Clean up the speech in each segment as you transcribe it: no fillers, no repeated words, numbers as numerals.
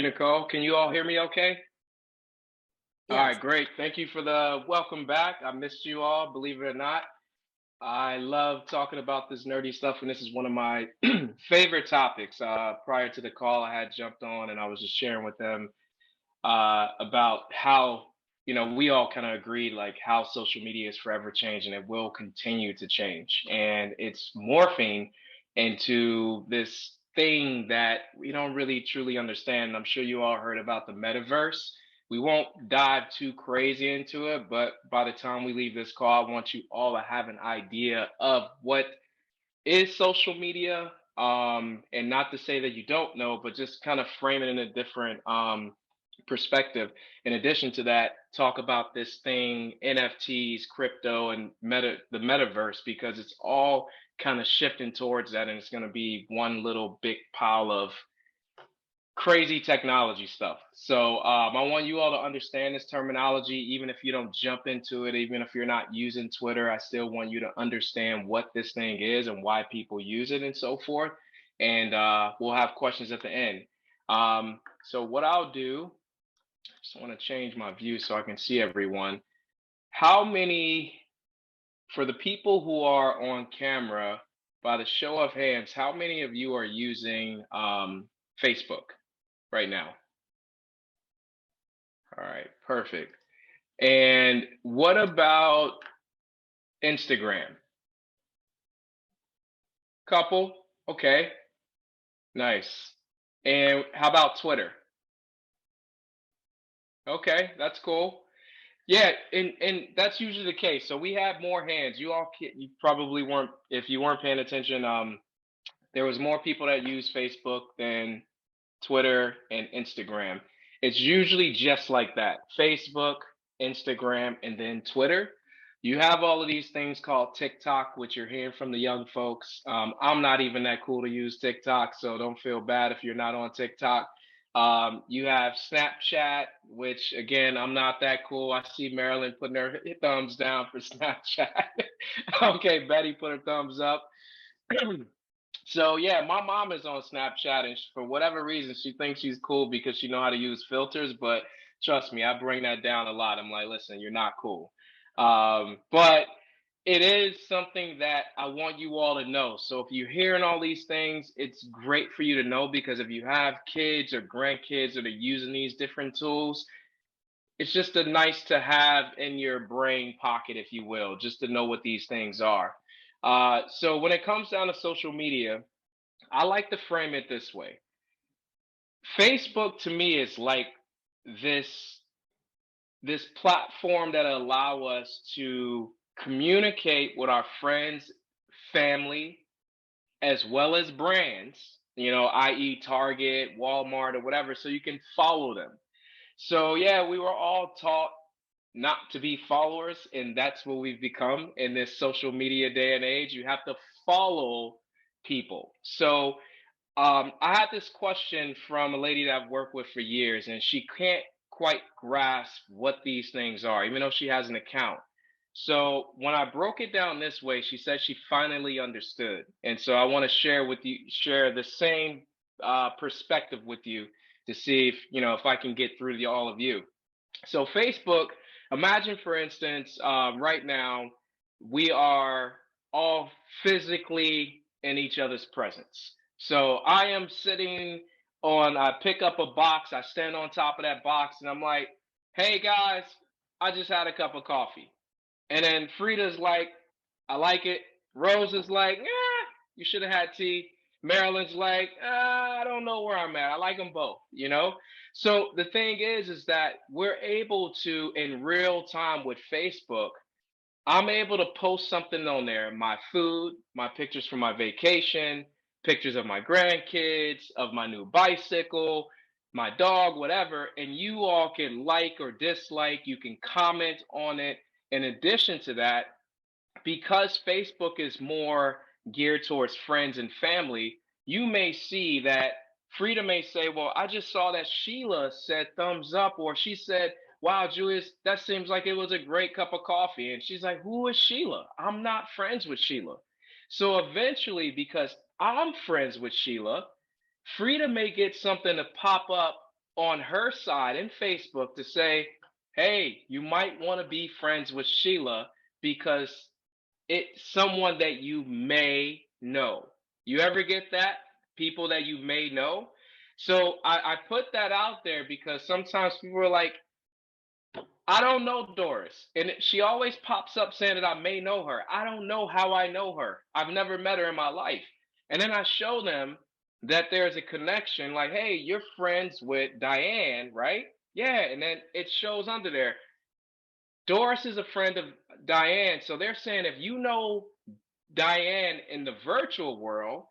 Nicole, can you all hear me okay? All Yes. right, great. Thank you for the welcome back. I missed you all, believe it or not. I love talking about this nerdy stuff, and this is one of my favorite topics. Prior to the call, I had jumped on and I was just sharing with them about how, we all kind of agreed like how social media is forever changing. It will continue to change, and it's morphing into this thing that we don't really truly understand. I'm sure you all heard about the metaverse. We won't dive too crazy into it, but by the time we leave this call, I want you all to have an idea of what is social media, and not to say that you don't know, but just kind of frame it in a different perspective. In addition to that, talk about this thing, NFTs, crypto, and the metaverse, because it's all kind of shifting towards that, and it's going to be one little big pile of crazy technology stuff. So I want you all to understand this terminology, even if you don't jump into it, even if you're not using Twitter. I still want you to understand what this thing is and why people use it and so forth. And we'll have questions at the end. So what I'll do, just want to change my view so I can see everyone. How many, for the people who are on camera, by the show of hands, how many of you are using Facebook right now? All right, perfect. And what about Instagram? Couple? Okay, nice. And how about Twitter? Okay, that's cool. Yeah, and that's usually the case. So we have more hands. You probably weren't, if you weren't paying attention. There was more people that use Facebook than Twitter and Instagram. It's usually just like that. Facebook, Instagram, and then Twitter. You have all of these things called TikTok, which you're hearing from the young folks. I'm not even that cool to use TikTok, so don't feel bad if you're not on TikTok. You have Snapchat, which again, I'm not that cool. I see Marilyn putting her thumbs down for Snapchat. Okay, Betty put her thumbs up. So yeah, my mom is on Snapchat, and for whatever reason, she thinks she's cool because she know how to use filters. But trust me, I bring that down a lot. I'm like, listen, you're not cool. But it is something that I want you all to know. So if you're hearing all these things, it's great for you to know, because if you have kids or grandkids that are using these different tools, it's just a nice to have in your brain pocket, if you will, just to know what these things are. So when it comes down to social media, I like to frame it this way. Facebook to me is like this this platform that allow us to communicate with our friends, family, as well as brands, i.e. Target, Walmart, or whatever, so you can follow them. So yeah, we were all taught not to be followers, and that's what we've become in this social media day and age. You have to follow people. So I had this question from a lady that I've worked with for years, and she can't quite grasp what these things are, even though she has an account. So when I broke it down this way, she said she finally understood, and so I want to share the same perspective with you to see if I can get through to all of you. So Facebook, imagine for instance, right now we are all physically in each other's presence. So I am sitting I pick up a box, I stand on top of that box, and I'm like, hey guys, I just had a cup of coffee. And then Frida's like, I like it. Rose is like, you should have had tea. Marilyn's like, I don't know where I'm at. I like them both. So the thing is that we're able to, in real time with Facebook, I'm able to post something on there, my food, my pictures from my vacation, pictures of my grandkids, of my new bicycle, my dog, whatever, and you all can like or dislike, you can comment on it. In addition to that, because Facebook is more geared towards friends and family, you may see that Frida may say, well, I just saw that Sheila said thumbs up, or she said, wow, Julius, that seems like it was a great cup of coffee. And she's like, who is Sheila? I'm not friends with Sheila. So eventually, because I'm friends with Sheila, Frida may get something to pop up on her side in Facebook to say, hey, you might want to be friends with Sheila because it's someone that you may know. You ever get that? People that you may know. So I put that out there because sometimes people are like, I don't know Doris. And she always pops up saying that I may know her. I don't know how I know her. I've never met her in my life. And then I show them that there's a connection like, hey, you're friends with Diane, right? Yeah. And then it shows under there. Doris is a friend of Diane. So they're saying if you know Diane in the virtual world,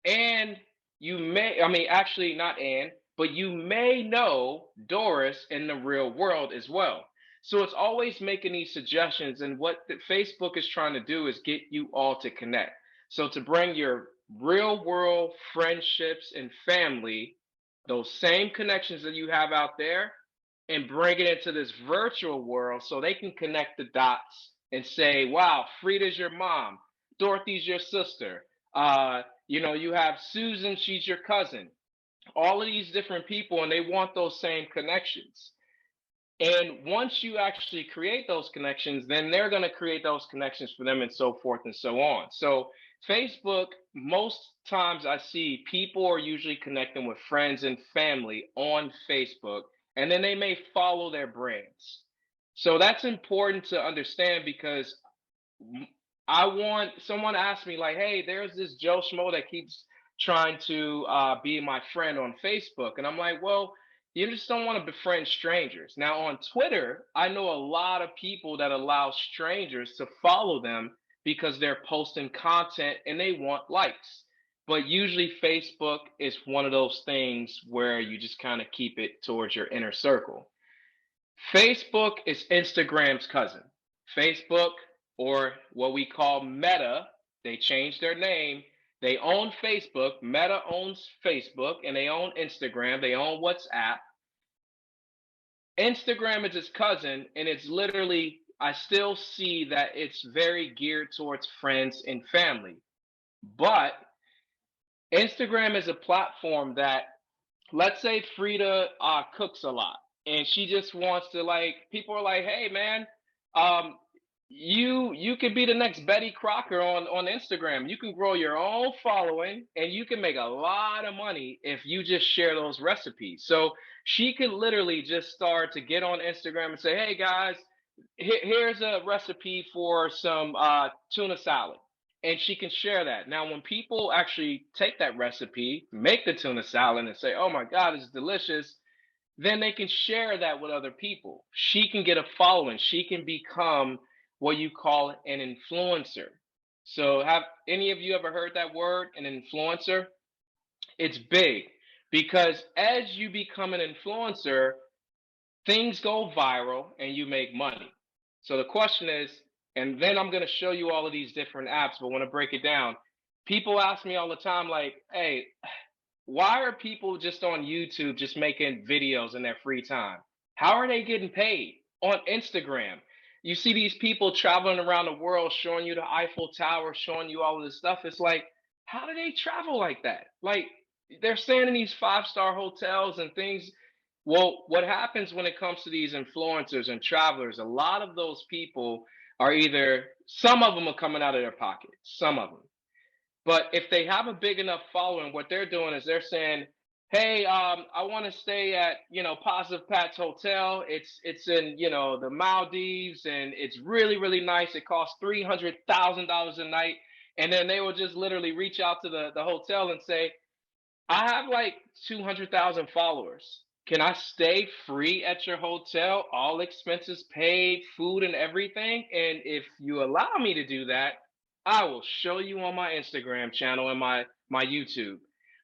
and you may, I mean, actually not Anne, but you may know Doris in the real world as well. So it's always making these suggestions. And what Facebook is trying to do is get you all to connect. So to bring your real world friendships and family, those same connections that you have out there, and bring it into this virtual world so they can connect the dots and say, wow, Frida's your mom, Dorothy's your sister. You have Susan, she's your cousin. All of these different people, and they want those same connections. And once you actually create those connections, then they're going to create those connections for them and so forth and so on. So, Facebook, most times I see people are usually connecting with friends and family on Facebook, and then they may follow their brands. So, that's important to understand because I want someone to ask me, like, hey, there's this Joe Schmo that keeps trying to be my friend on Facebook. And I'm like, well, you just don't want to befriend strangers. Now, on Twitter, I know a lot of people that allow strangers to follow them because they're posting content and they want likes. But usually, Facebook is one of those things where you just kind of keep it towards your inner circle. Facebook is Instagram's cousin. Facebook, or what we call Meta, they changed their name. They own Facebook. Meta owns Facebook, and they own Instagram. They own WhatsApp. Instagram is its cousin, and it's literally, I still see that it's very geared towards friends and family. But Instagram is a platform that, let's say Frida cooks a lot and she just wants to, like, people are like, hey man, um you could be the next Betty Crocker on Instagram. You can grow your own following and you can make a lot of money if you just share those recipes. So she could literally just start to get on Instagram and say, hey guys, here's a recipe for some tuna salad, and she can share that. Now, when people actually take that recipe, make the tuna salad, and say, "Oh my God, it's delicious," then they can share that with other people. She can get a following. She can become what you call an influencer. So, have any of you ever heard that word, an influencer? It's big because as you become an influencer, things go viral and you make money. So the question is, and then I'm going to show you all of these different apps, but I want to break it down. People ask me all the time, like, hey, why are people just on YouTube just making videos in their free time? How are they getting paid? On Instagram, you see these people traveling around the world showing you the Eiffel Tower, showing you all of this stuff. It's like, how do they travel like that? Like, they're staying in these five-star hotels and things. Well, what happens when it comes to these influencers and travelers, a lot of those people are either, some of them are coming out of their pocket, some of them. But if they have a big enough following, what they're doing is they're saying, "Hey, I want to stay at Positive Pat's Hotel. It's in the Maldives, and it's really really nice. It costs $300,000 a night." And then they will just literally reach out to the hotel and say, "I have like 200,000 followers. Can I stay free at your hotel? All expenses paid, food and everything. And if you allow me to do that, I will show you on my Instagram channel and my YouTube."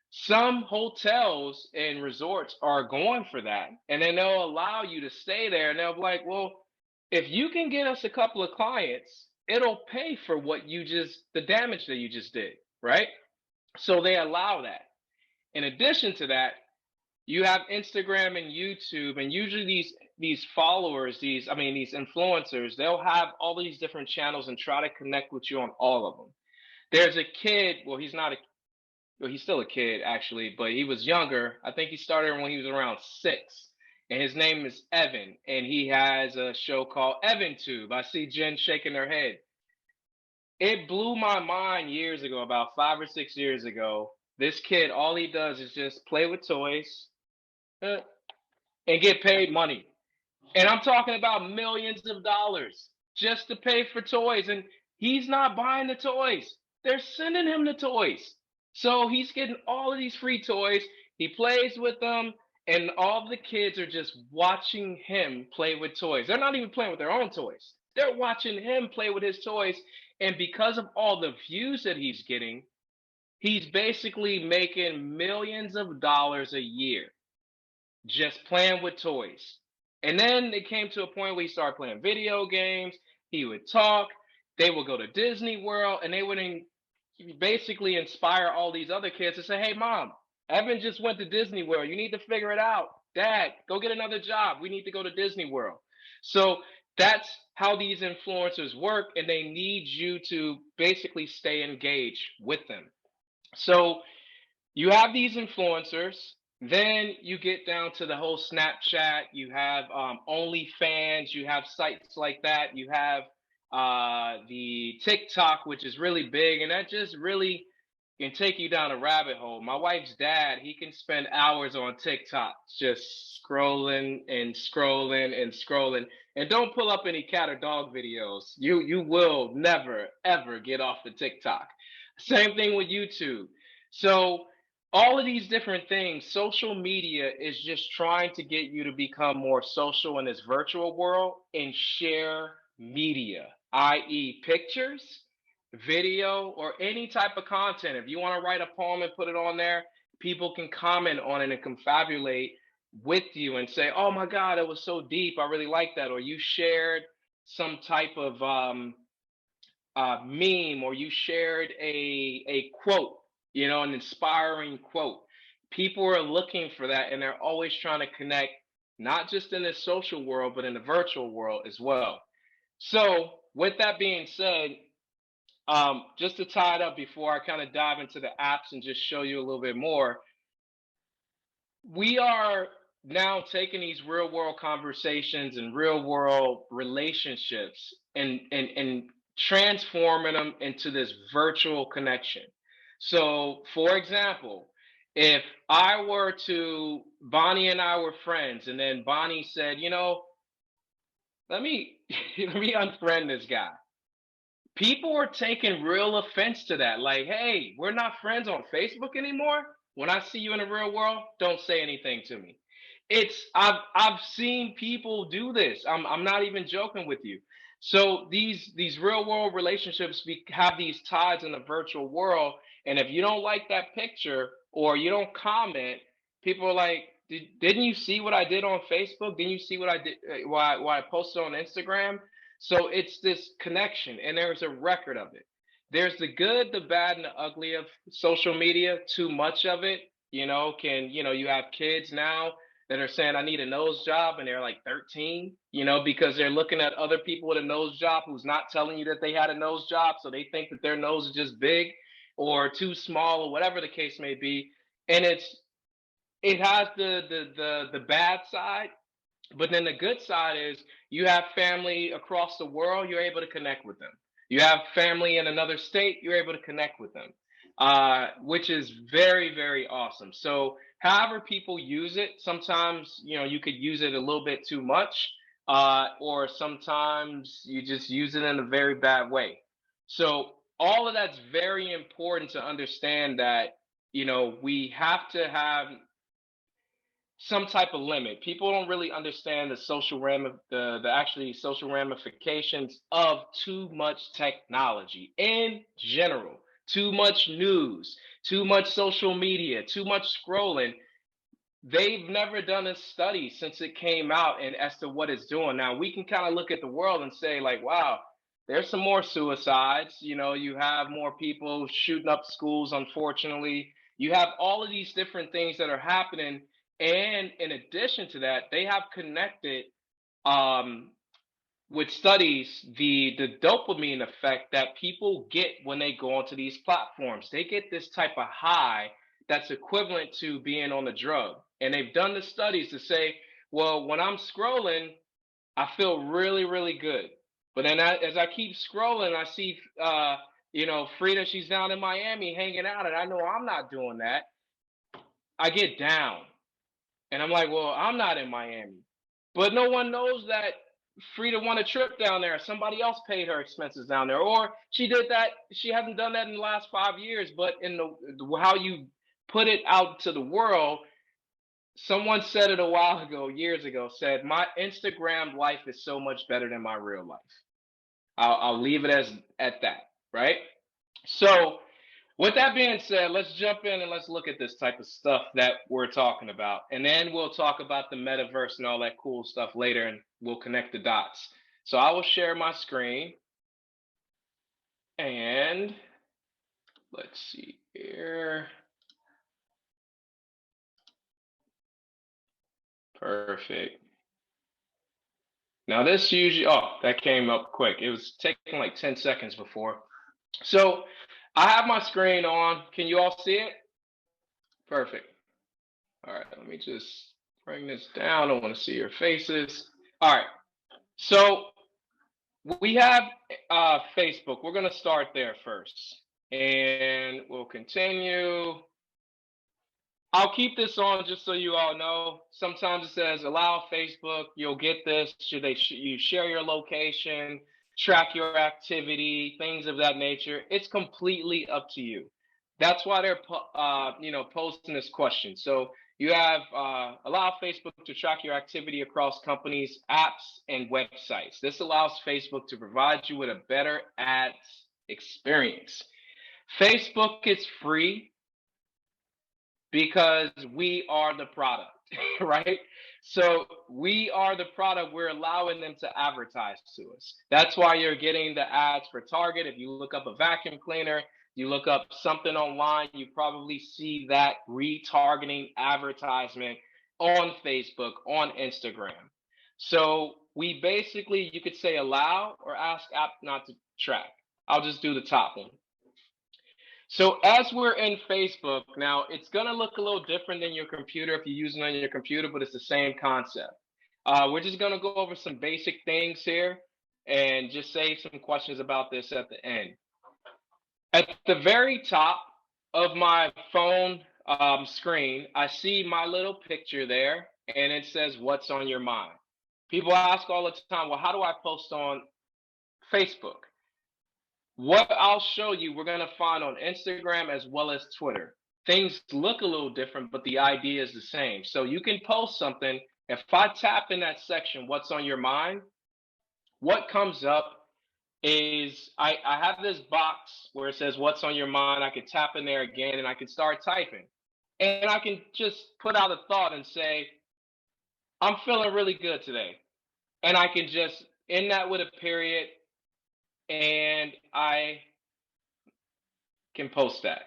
Some hotels and resorts are going for that, and then they'll allow you to stay there, and they'll be like, "Well, if you can get us a couple of clients, it'll pay for the damage that you just did, right?" So they allow that. In addition to that, you have Instagram and YouTube, and usually these followers, these influencers, they'll have all these different channels and try to connect with you on all of them. There's a kid, well, he's not a well, he's still a kid actually, but he was younger. I think he started when he was around 6. And his name is Evan, and he has a show called Evan Tube. I see Jen shaking her head. It blew my mind years ago, about 5 or 6 years ago. This kid, all he does is just play with toys uh, and get paid money. And I'm talking about millions of dollars just to pay for toys. And he's not buying the toys, they're sending him the toys. So he's getting all of these free toys. He plays with them, and all the kids are just watching him play with toys. They're not even playing with their own toys, they're watching him play with his toys. And because of all the views that he's getting, he's basically making millions of dollars a year just playing with toys. And then it came to a point where he started playing video games. He would talk. They would go to Disney World, and they would basically inspire all these other kids to say, "Hey, mom, Evan just went to Disney World. You need to figure it out. Dad, go get another job. We need to go to Disney World." So that's how these influencers work, and they need you to basically stay engaged with them. So you have these influencers. Then you get down to the whole Snapchat. You have OnlyFans. You have sites like that. You have the TikTok, which is really big, and that just really can take you down a rabbit hole. My wife's dad, he can spend hours on TikTok just scrolling and scrolling and scrolling. And don't pull up any cat or dog videos. You will never ever get off the TikTok. Same thing with YouTube. So all of these different things, social media is just trying to get you to become more social in this virtual world and share media, i.e., pictures, video, or any type of content. If you want to write a poem and put it on there, people can comment on it and confabulate with you and say, "Oh my God, it was so deep. I really like that." Or you shared some type of meme, or you shared a quote, an inspiring quote. People are looking for that, and they're always trying to connect, not just in the social world, but in the virtual world as well. So, with that being said, just to tie it up before I kind of dive into the apps and just show you a little bit more, we are now taking these real world conversations and real world relationships and transforming them into this virtual connection. So, for example, if I were to, Bonnie and I were friends, and then Bonnie said, let me let me unfriend this guy. People are taking real offense to that. Like, hey, we're not friends on Facebook anymore. When I see you in the real world, don't say anything to me. I've seen people do this. I'm not even joking with you. So these real world relationships have these ties in the virtual world, and if you don't like that picture or you don't comment, people are like, didn't you see what I did on Facebook? Didn't you see what I did? Why I posted on Instagram? So it's this connection, and there's a record of it. There's the good, the bad, and the ugly of social media. Too much of it, you have kids now that are saying, "I need a nose job," and they're like 13, because they're looking at other people with a nose job who's not telling you that they had a nose job. So they think that their nose is just big or too small or whatever the case may be. And it has the bad side, but then the good side is you have family across the world, you're able to connect with them. You have family in another state, you're able to connect with them, which is very, very awesome. So, however people use it, sometimes, you could use it a little bit too much, or sometimes you just use it in a very bad way. So, all of that's very important to understand that, we have to have some type of limit. People don't really understand the actually social ramifications of too much technology in general, too much news, too much social media, too much scrolling. They've never done a study since it came out and as to what it's doing. Now we can kind of look at the world and say like, wow, there's some more suicides. You have more people shooting up schools, unfortunately. You have all of these different things that are happening, and in addition to that, they have connected um, with studies, the dopamine effect that people get when they go onto these platforms. They get this type of high that's equivalent to being on the drug. And they've done the studies to say, well, when I'm scrolling, I feel really, really good. But then as I keep scrolling, I see, Frida, she's down in Miami hanging out, and I know I'm not doing that. I get down. And I'm like, well, I'm not in Miami. But no one knows that Frida won a trip down there. Somebody else paid her expenses down there. Or she did that. She hasn't done that in the last 5 years. But in the how you put it out to the world, someone said it a while ago, years ago, said, my Instagram life is so much better than my real life. I'll leave it as at that, right? So with that being said, let's jump in and let's look at this type of stuff that we're talking about. And then we'll talk about the metaverse and all that cool stuff later, and we'll connect the dots. So I will share my screen. And let's see here. Perfect. Now this usually, oh, that came up quick. It was taking like 10 seconds before. So I have my screen on. Can you all see it? Perfect. All right, let me just bring this down. I want to see your faces. All right. So we have Facebook. We're going to start there first. And we'll continue. I'll keep this on just so you all know. Sometimes it says allow Facebook. You'll get this. Should you share your location, track your activity, things of that nature? It's completely up to you. That's why they're posting this question. So you have allow Facebook to track your activity across companies, apps, and websites. This allows Facebook to provide you with a better ads experience. Facebook is free because we are the product, right? So we are the product. We're allowing them to advertise to us. That's why you're getting the ads for Target. If you look up a vacuum cleaner, you look up something online, you probably see that retargeting advertisement on Facebook, on Instagram. So we basically, you could say allow or ask app not to track. I'll just do the top one. So as we're in Facebook, now it's going to look a little different than your computer if you're using it on your computer, but it's the same concept. We're just going to go over some basic things here and just save some questions about this at the end. At the very top of my phone screen, I see my little picture there, and it says, what's on your mind? People ask all the time, well, how do I post on Facebook? What I'll show you, we're going to find on Instagram as well as Twitter. Things look a little different, but the idea is the same. So you can post something. If I tap in that section, what's on your mind, what comes up is I have this box where it says what's on your mind. I can tap in there again and I can start typing. And I can just put out a thought and say, I'm feeling really good today. And I can just end that with a period, and I can post that.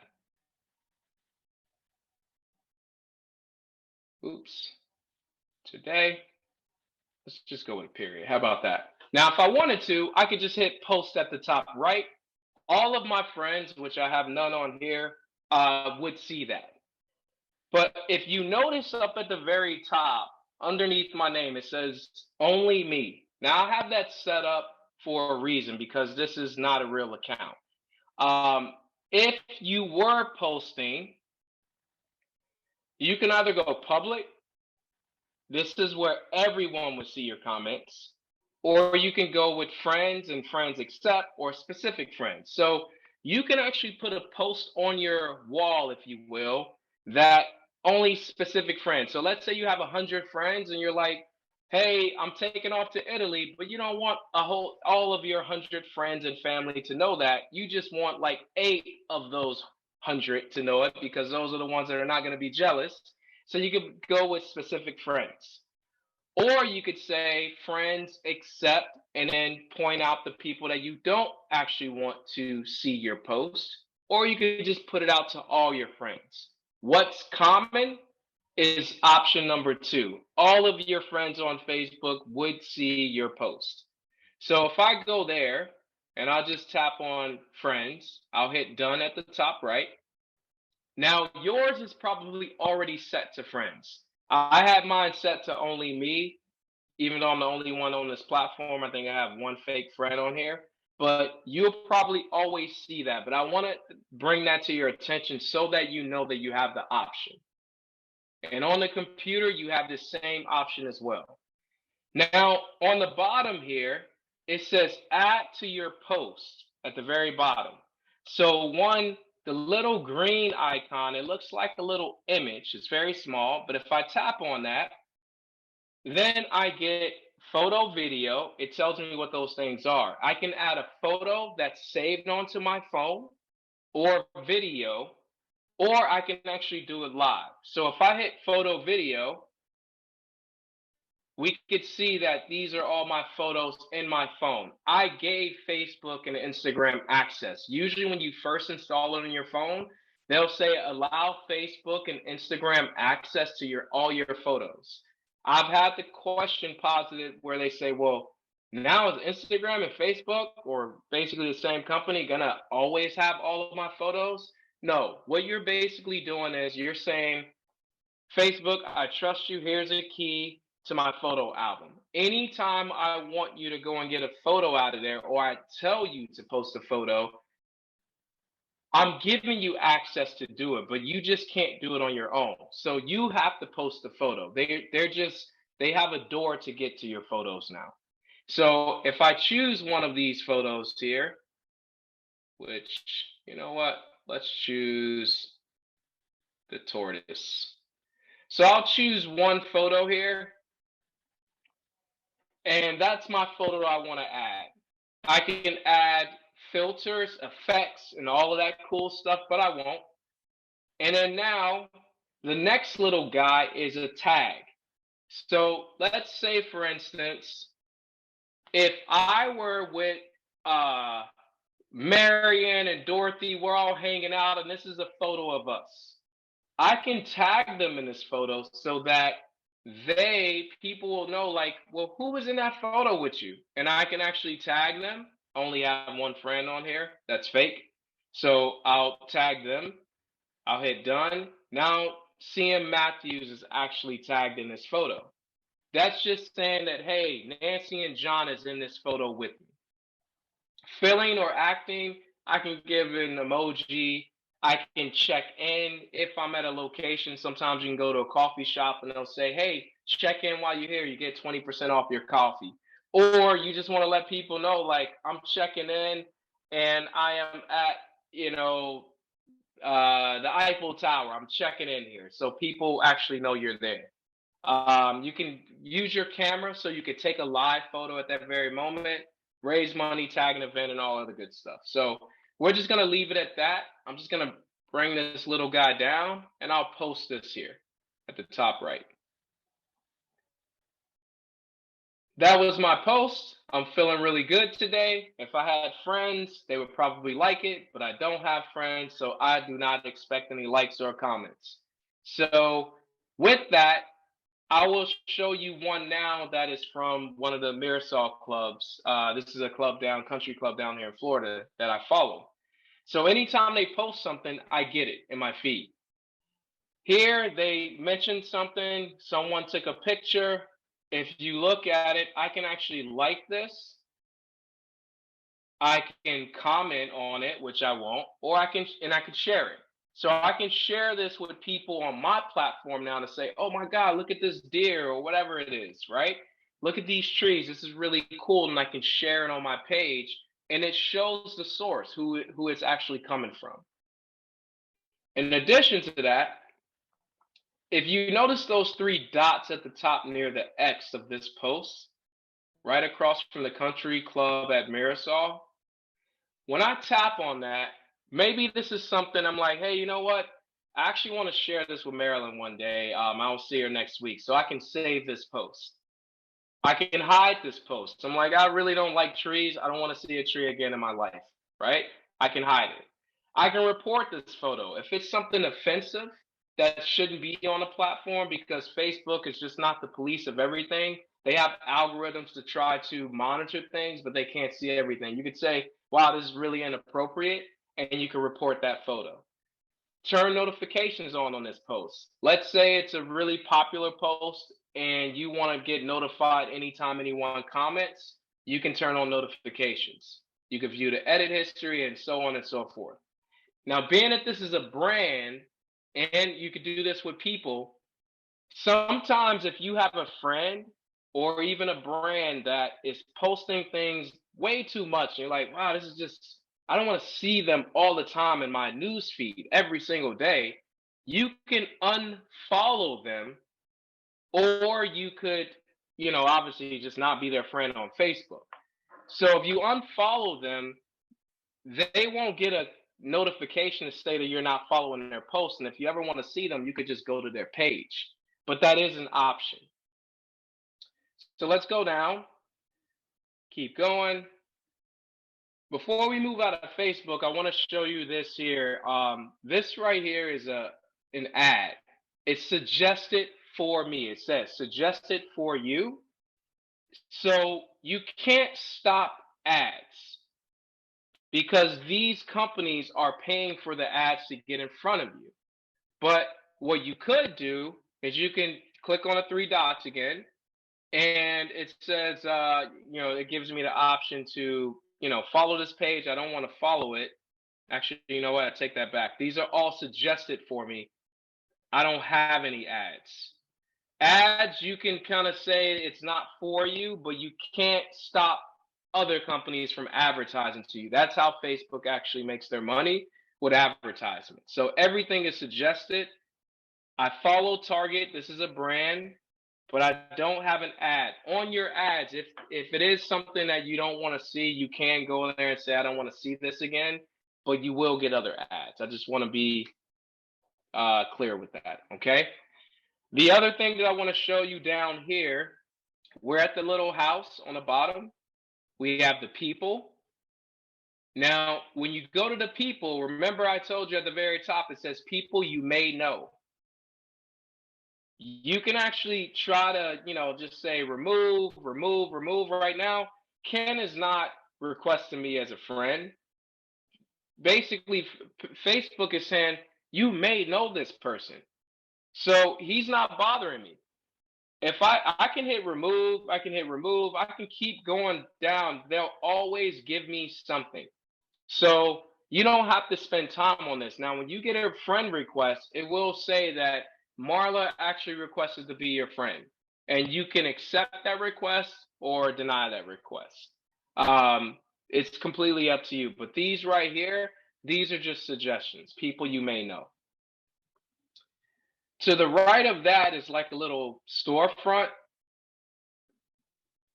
Oops. Today, let's just go with a period. How about that? Now, if I wanted to, I could just hit post at the top right. All of my friends, which I have none on here, would see that. But if you notice up at the very top, underneath my name, it says only me. Now, I have that set up for a reason because this is not a real account. If you were posting, you can either go public. This is where everyone would see your comments. Or you can go with friends and friends accept or specific friends. So you can actually put a post on your wall, if you will, that only specific friends. So let's say you have 100 friends and you're like, hey, I'm taking off to Italy, but you don't want all of your 100 friends and family to know that. You just want like 8 of those 100 to know it because those are the ones that are not going to be jealous. So you could go with specific friends. Or you could say friends accept and then point out the people that you don't actually want to see your post. Or you could just put it out to all your friends. What's common is option number 2. All of your friends on Facebook would see your post. So if I go there and I'll just tap on friends, I'll hit done at the top right. Now yours is probably already set to friends. I have mine set to only me, even though I'm the only one on this platform. I think I have one fake friend on here, but you'll probably always see that. But I want to bring that to your attention so that you know that you have the option. And on the computer, you have the same option as well. Now, on the bottom here, it says add to your post at the very bottom. So the little green icon, it looks like a little image. It's very small, but if I tap on that, then I get photo, video. It tells me what those things are. I can add a photo that's saved onto my phone or video, or I can actually do it live. So if I hit photo, video, we could see that these are all my photos in my phone. I gave Facebook and Instagram access. Usually when you first install it on your phone, they'll say allow Facebook and Instagram access to all your photos. I've had the question posited where they say, well, now is Instagram and Facebook, or basically the same company, gonna always have all of my photos? No, what you're basically doing is you're saying, Facebook, I trust you. Here's a key to my photo album. Anytime I want you to go and get a photo out of there, or I tell you to post a photo, I'm giving you access to do it, but you just can't do it on your own. So you have to post the photo. They have a door to get to your photos now. So if I choose one of these photos here, which, you know what? Let's choose the tortoise. So I'll choose one photo here, and that's my photo I want to add. I can add filters, effects, and all of that cool stuff, but I won't. And then now, the next little guy is a tag. So let's say, for instance, if I were with Marion and Dorothy, we're all hanging out, and this is a photo of us. I can tag them in this photo so that people will know, like, well, who was in that photo with you? And I can actually tag them. I only have one friend on here that's fake. So I'll tag them. I'll hit done. Now CM Matthews is actually tagged in this photo. That's just saying that, hey, Nancy and John is in this photo with me. Filling or acting, I can give an emoji. I can check in if I'm at a location. Sometimes you can go to a coffee shop and they'll say, hey, check in while you're here. You get 20% off your coffee. Or you just want to let people know, like, I'm checking in and I am at, the Eiffel Tower. I'm checking in here. So people actually know you're there. You can use your camera so you could take a live photo at that very moment, raise money, tag an event, and all other good stuff. So we're just going to leave it at that. I'm just going to bring this little guy down, and I'll post this here at the top right. That was my post. I'm feeling really good today. If I had friends, they would probably like it, but I don't have friends, so I do not expect any likes or comments. So with that, I will show you one now that is from one of the Mirasol clubs. This is a country club down here in Florida that I follow. So anytime they post something, I get it in my feed. Here, they mentioned something, someone took a picture. If you look at it, I can actually like this. I can comment on it, which I won't, or I can share it. So I can share this with people on my platform now to say, oh my God, look at this deer or whatever it is, right? Look at these trees. This is really cool. And I can share it on my page. And it shows the source, who it's actually coming from. In addition to that, if you notice those three dots at the top near the X of this post, right across from the country club at Mirasol, when I tap on that, maybe this is something I'm like, hey, you know what? I actually want to share this with Marilyn one day. I'll see her next week. So I can save this post. I can hide this post. I'm like, I really don't like trees. I don't want to see a tree again in my life, right? I can hide it. I can report this photo. If it's something offensive, that shouldn't be on a platform because Facebook is just not the police of everything. They have algorithms to try to monitor things, but they can't see everything. You could say, wow, this is really inappropriate, and you can report that photo. Turn notifications on this post. Let's say it's a really popular post and you want to get notified anytime anyone comments, you can turn on notifications. You can view the edit history and so on and so forth. Now, being that this is a brand and you could do this with people, sometimes if you have a friend or even a brand that is posting things way too much, and you're like, wow, this is just, I don't want to see them all the time in my news feed every single day. You can unfollow them, or you could, obviously just not be their friend on Facebook. So if you unfollow them, they won't get a notification to say that you're not following their posts. And if you ever want to see them, you could just go to their page. But that is an option. So let's go down. Keep going. Before we move out of Facebook, I want to show you this here. This right here is an ad. It's suggested for me. It says suggested for you. So you can't stop ads because these companies are paying for the ads to get in front of you. But what you could do is you can click on the three dots again, and it says, it gives me the option to, follow this page. I don't want to follow it. Actually, you know what? I take that back. These are all suggested for me. I don't have any ads. Ads, you can kind of say it's not for you, but you can't stop other companies from advertising to you. That's how Facebook actually makes their money, with advertisement. So everything is suggested. I follow Target. This is a brand, but I don't have an ad. On your ads, if it is something that you don't want to see, you can go in there and say, I don't want to see this again, but you will get other ads. I just want to be clear with that, okay? The other thing that I want to show you down here, we're at the little house on the bottom. We have the people. Now, when you go to the people, remember I told you at the very top, it says people you may know. You can actually try to, just say remove. Right now, Ken is not requesting me as a friend. Basically, Facebook is saying, you may know this person. So he's not bothering me. If I can hit remove, I can keep going down. They'll always give me something. So you don't have to spend time on this. Now, when you get a friend request, it will say that Marla actually requested to be your friend. And you can accept that request or deny that request. It's completely up to you. But these right here, these are just suggestions, people you may know. To the right of that is like a little storefront.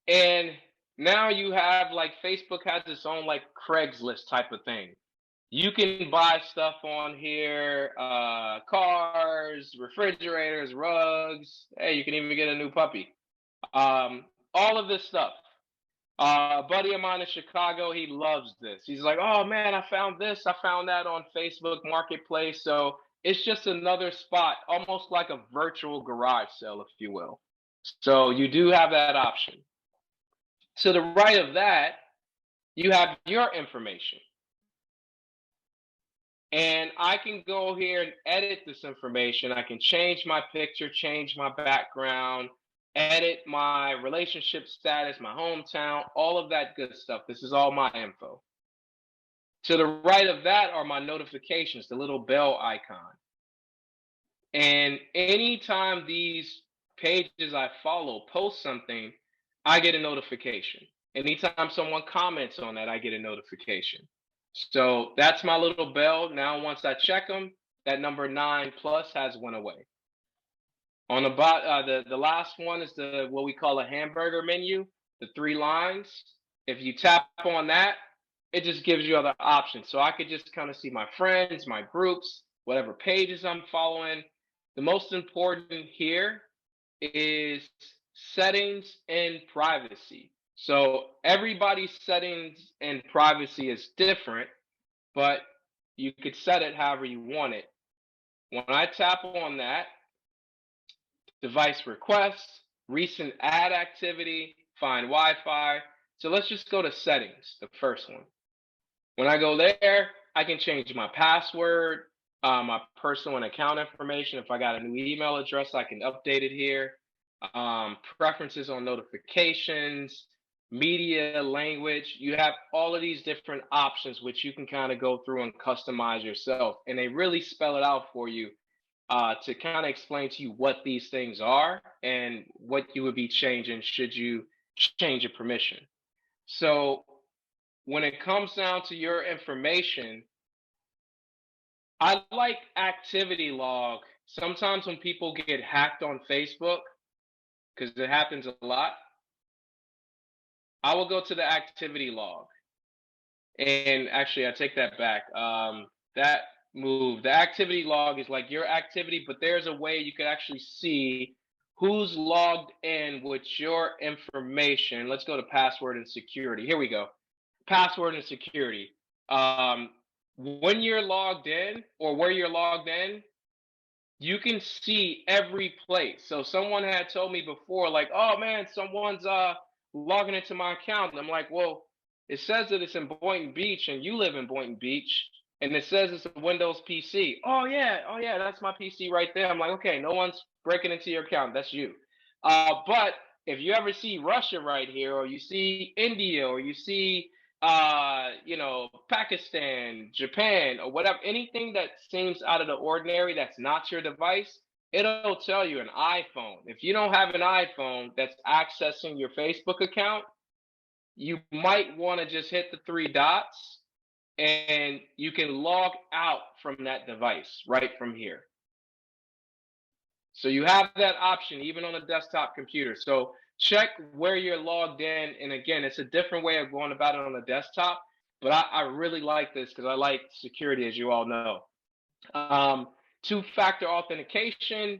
And now you have like Facebook has its own like Craigslist type of thing. You can buy stuff on here, cars, refrigerators, rugs. Hey, you can even get a new puppy. All of this stuff. A buddy of mine in Chicago, he loves this. He's like, oh man, I found this. I found that on Facebook Marketplace. So it's just another spot, almost like a virtual garage sale, if you will. So you do have that option. To the right of that, you have your information. And I can go here and edit this information. I can change my picture, change my background, edit my relationship status, my hometown, all of that good stuff. This is all my info. To the right of that are my notifications, the little bell icon. And anytime these pages I follow post something, I get a notification. Anytime someone comments on that, I get a notification. So that's my little bell. Now, once I check them, that number 9+ has went away. On the last one is what we call a hamburger menu, the 3 lines. If you tap on that, it just gives you other options. So I could just kind of see my friends, my groups, whatever pages I'm following. The most important here is settings and privacy. So everybody's settings and privacy is different, but you could set it however you want it. When I tap on that, device requests, recent ad activity, find Wi-Fi. So let's just go to settings, the first one. When I go there, I can change my password, my personal and account information. If I got a new email address, I can update it here. Preferences on notifications, media, language. You have all of these different options, which you can kind of go through and customize yourself. And they really spell it out for you to kind of explain to you what these things are and what you would be changing should you change your permission. So when it comes down to your information, I like activity log. Sometimes when people get hacked on Facebook, because it happens a lot, I will go to the activity log. And actually, I take that back. That move, the activity log is like your activity, but there's a way you can actually see who's logged in with your information. Let's go to password and security. Here we go. Password and security. When you're logged in or where you're logged in, you can see every place. So someone had told me before, like, oh man, someone's logging into my account. And I'm like, well, it says that it's in Boynton Beach and you live in Boynton Beach, and it says it's a Windows PC. Oh yeah, that's my PC right there. I'm like, okay, no one's breaking into your account. That's you. But if you ever see Russia right here, or you see India, or you see Pakistan, Japan, or whatever, anything that seems out of the ordinary that's not your device, it'll tell you an iPhone. If you don't have an iPhone that's accessing your Facebook account, you might want to just hit the three dots and you can log out from that device right from here. So you have that option even on a desktop computer. So check where you're logged in. And again, it's a different way of going about it on the desktop, but I really like this because I like security, as you all know. Two-factor authentication,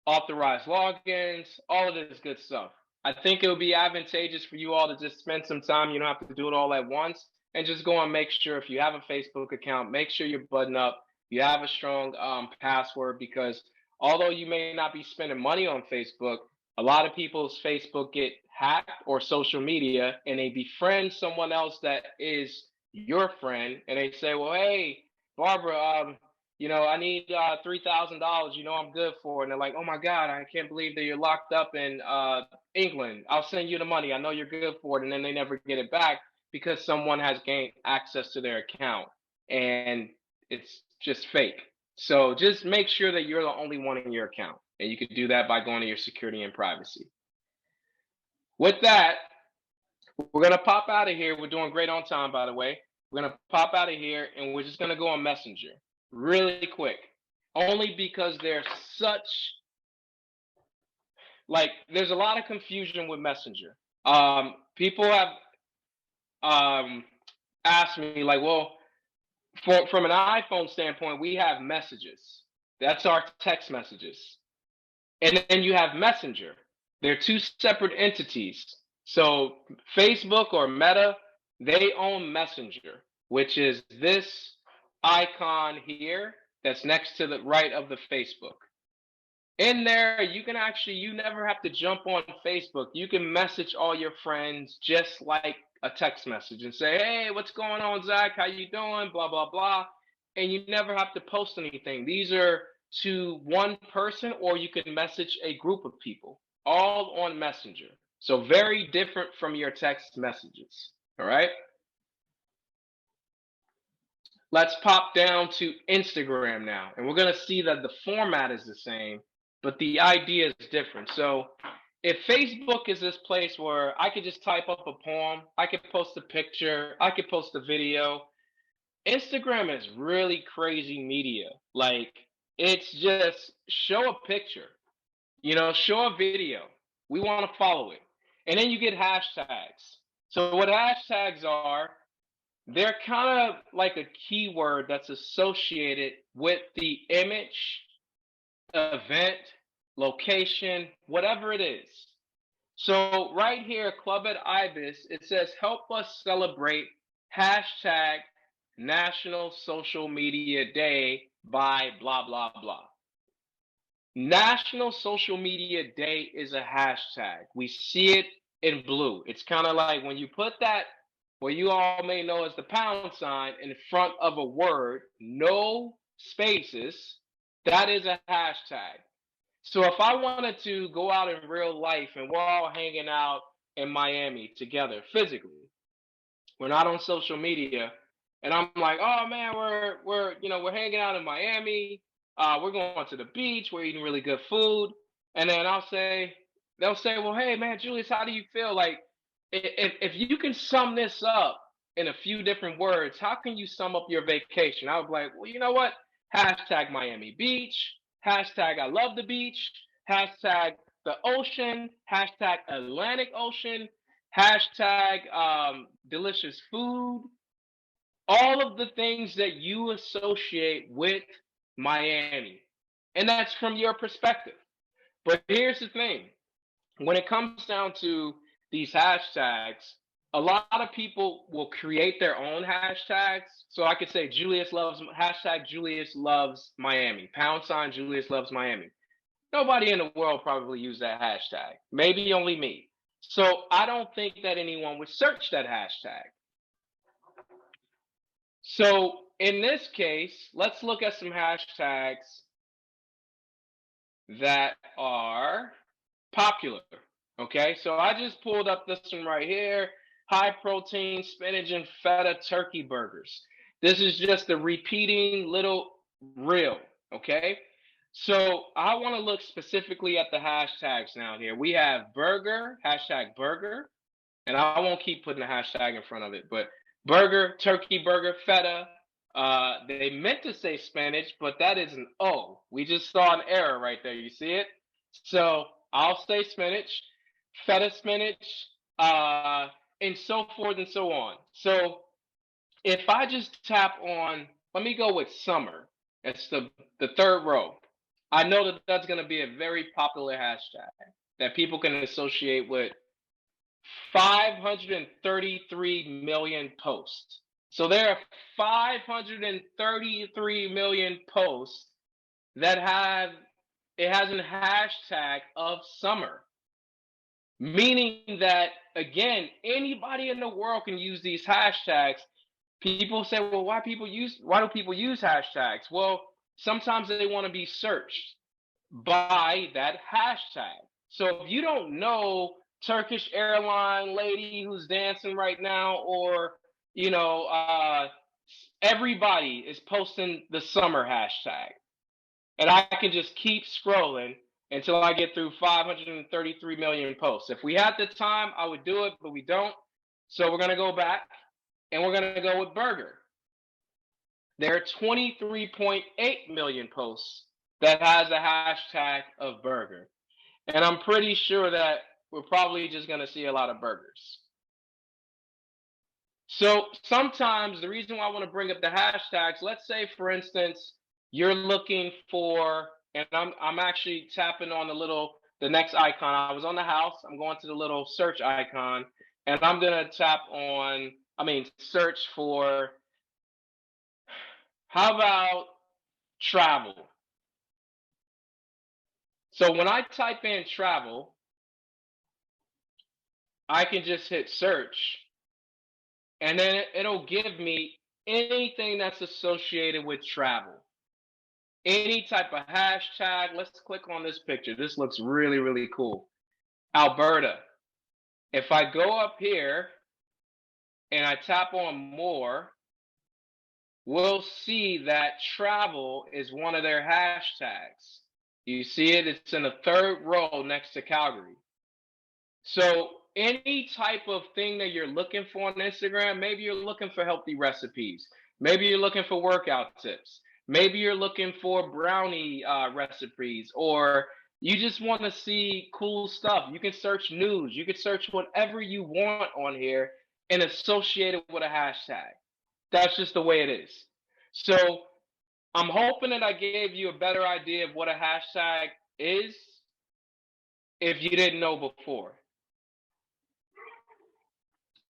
authorized logins, all of this good stuff. I think it would be advantageous for you all to just spend some time. You don't have to do it all at once, and just go and make sure if you have a Facebook account, make sure you're buttoned up. You have a strong password, because although you may not be spending money on Facebook, a lot of people's Facebook get hacked or social media, and they befriend someone else that is your friend, and they say, well, hey, Barbara, I need $3,000. I'm good for it. And they're like, oh my God, I can't believe that you're locked up in England. I'll send you the money. I know you're good for it. And then they never get it back because someone has gained access to their account, and it's just fake. So just make sure that you're the only one in your account. And you can do that by going to your security and privacy. With that, we're going to pop out of here. We're doing great on time, by the way. We're going to pop out of here, and we're just going to go on Messenger really quick. Only because there's a lot of confusion with Messenger. People have asked me, like, well, from an iPhone standpoint, we have messages. That's our text messages. And then you have Messenger. They're two separate entities. So Facebook or Meta, they own Messenger, which is this icon here that's next to the right of the Facebook. In there, you never have to jump on Facebook. You can message all your friends just like a text message and say, hey, what's going on, Zach? How you doing? Blah, blah, blah. And you never have to post anything. These are to one person, or you can message a group of people, all on Messenger. So very different from your text messages. All right. Let's pop down to Instagram now. And we're going to see that the format is the same, but the idea is different. So if Facebook is this place where I could just type up a poem, I could post a picture, I could post a video, Instagram is really crazy media. Like, it's just show a picture, show a video. We want to follow it. And then you get hashtags. So what hashtags are, they're kind of like a keyword that's associated with the image, event, location, whatever it is. So right here, Club at Ibis, it says, help us celebrate hashtag National Social Media Day by blah, blah, blah. National Social Media Day is a hashtag. We see it in blue. It's kind of like when you put that, what you all may know as the pound sign, in front of a word, no spaces, that is a hashtag. So if I wanted to go out in real life and we're all hanging out in Miami together physically, we're not on social media, and I'm like, oh man, we're hanging out in Miami. We're going to the beach. We're eating really good food, and then they'll say, well, hey man, Julius, how do you feel? Like, if you can sum this up in a few different words, how can you sum up your vacation? I was like, well, you know what? Hashtag Miami Beach. Hashtag I love the beach. Hashtag the ocean. Hashtag Atlantic Ocean. Hashtag delicious food, all of the things that you associate with Miami. And that's from your perspective. But here's the thing, when it comes down to these hashtags, a lot of people will create their own hashtags. So I could say Julius loves hashtag Julius loves Miami, pound sign Julius loves Miami. Nobody in the world probably used that hashtag. Maybe only me. So I don't think that anyone would search that hashtag. So in this case, let's look at some hashtags that are popular. Okay, so I just pulled up this one right here: high protein spinach and feta turkey burgers. This is just a repeating little reel. Okay, so I want to look specifically at the hashtags now here. We have burger, hashtag burger, and I won't keep putting the hashtag in front of it, but burger, turkey burger, feta. They meant to say spinach, but that is an O. We just saw an error right there. You see it? So I'll say spinach, feta spinach, and so forth and so on. So if I just tap on, let me go with summer. It's the third row. I know that that's going to be a very popular hashtag that people can associate with 533 million posts. So there are 533 million posts that have it has a hashtag of summer, meaning that again, anybody in the world can use these hashtags. People say, well, why do people use hashtags? Well, sometimes they want to be searched by that hashtag. So if you don't know Turkish airline lady who's dancing right now, or everybody is posting the summer hashtag, and I can just keep scrolling until I get through 533 million posts. If we had the time, I would do it, but we don't. So we're going to go back and we're going to go with burger. There are 23.8 million posts that has a hashtag of burger. And I'm pretty sure that we're probably just going to see a lot of burgers. So sometimes the reason why I want to bring up the hashtags, let's say, for instance, you're looking for, and I'm actually tapping on the next icon. I was on the house. I'm going to the little search icon, and I'm going to search for, how about travel? So when I type in travel, I can just hit search, and then it'll give me anything that's associated with travel. Any type of hashtag. Let's click on this picture. This looks really, really cool. Alberta. If I go up here and I tap on more, we'll see that travel is one of their hashtags. You see it? It's in the third row next to Calgary. So any type of thing that you're looking for on Instagram, maybe you're looking for healthy recipes. Maybe you're looking for workout tips. Maybe you're looking for brownie recipes, or you just want to see cool stuff. You can search news. You can search whatever you want on here and associate it with a hashtag. That's just the way it is. So I'm hoping that I gave you a better idea of what a hashtag is if you didn't know before.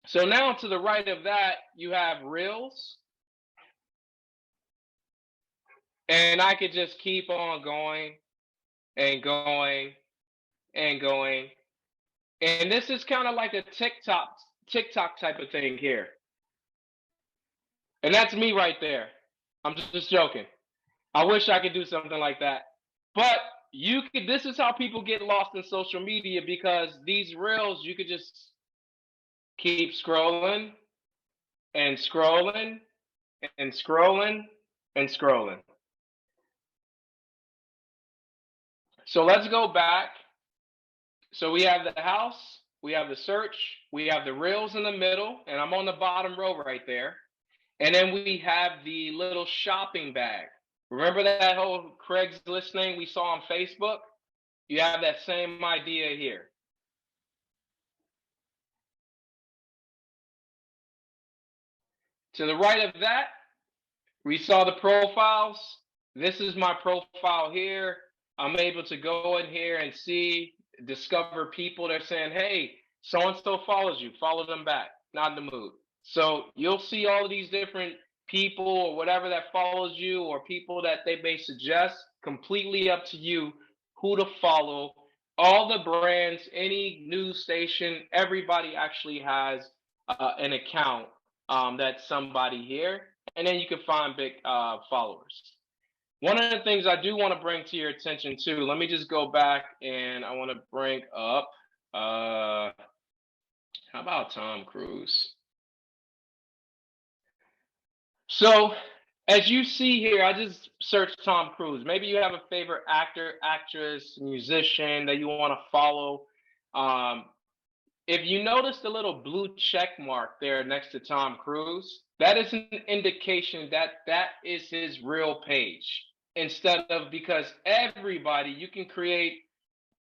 So now to the right of that, you have Reels. And I could just keep on going and going and going. And this is kind of like a TikTok type of thing here. And that's me right there. I'm just joking. I wish I could do something like that. But you could this is how people get lost in social media, because these reels you could just keep scrolling and scrolling and scrolling and scrolling. So let's go back. So we have the house, we have the search, we have the reels in the middle, and I'm on the bottom row right there. And then we have the little shopping bag. Remember that whole Craigslist thing we saw on Facebook? You have that same idea here. To the right of that, we saw the profiles. This is my profile here. I'm able to go in here and see, discover people. They're saying, hey, so and so follows you, follow them back. Not in the mood. So you'll see all of these different people or whatever that follows you, or people that they may suggest. Completely up to you who to follow. All the brands, any news station, everybody actually has an account that's somebody here, and then you can find big followers. One of the things I do want to bring to your attention too, let me just go back and I want to bring up, how about Tom Cruise? So as you see here, I just searched Tom Cruise. Maybe you have a favorite actor, actress, musician that you want to follow. Um, if you notice the little blue check mark there next to Tom Cruise, that is an indication that that is his real page. Instead of, because everybody, you can create,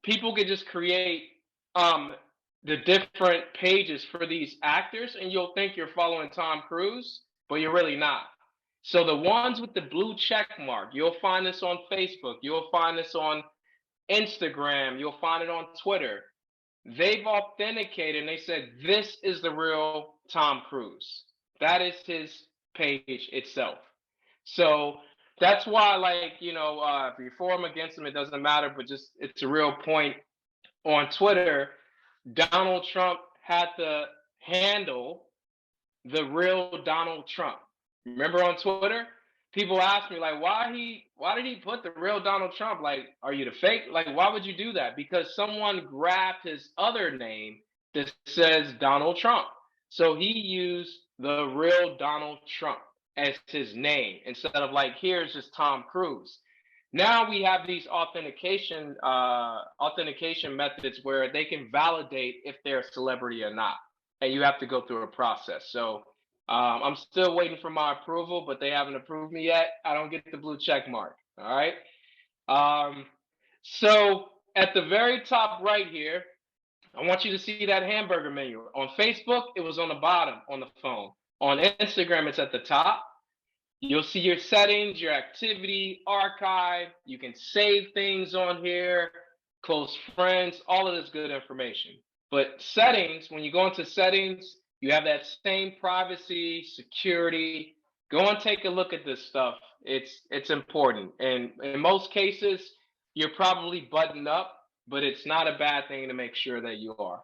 people can just create um the different pages for these actors, and you'll think you're following Tom Cruise, but you're really not. So the ones with the blue check mark, you'll find this on Facebook, you'll find this on Instagram, you'll find it on Twitter. They've authenticated and they said this is the real Tom Cruise. That is his page itself. So that's why, like, if you're for him, against him, it doesn't matter, but just it's a real point. On Twitter, Donald Trump had to handle the real Donald Trump. Remember on Twitter? People ask me, like, why did he put the real Donald Trump? Like, are you the fake? Like, why would you do that? Because someone grabbed his other name that says Donald Trump. So he used the real Donald Trump as his name, instead of, like, here's just Tom Cruise. Now we have these authentication methods where they can validate if they're a celebrity or not, and you have to go through a process. So I'm still waiting for my approval, but they haven't approved me yet. I don't get the blue check mark. All right. So at the very top right here, I want you to see that hamburger menu. On Facebook, it was on the bottom on the phone. On Instagram, it's at the top. You'll see your settings, your activity, archive. You can save things on here, close friends, all of this good information. But settings, when you go into settings, you have that same privacy, security. Go and take a look at this stuff. It's important. And in most cases, you're probably buttoned up, but it's not a bad thing to make sure that you are.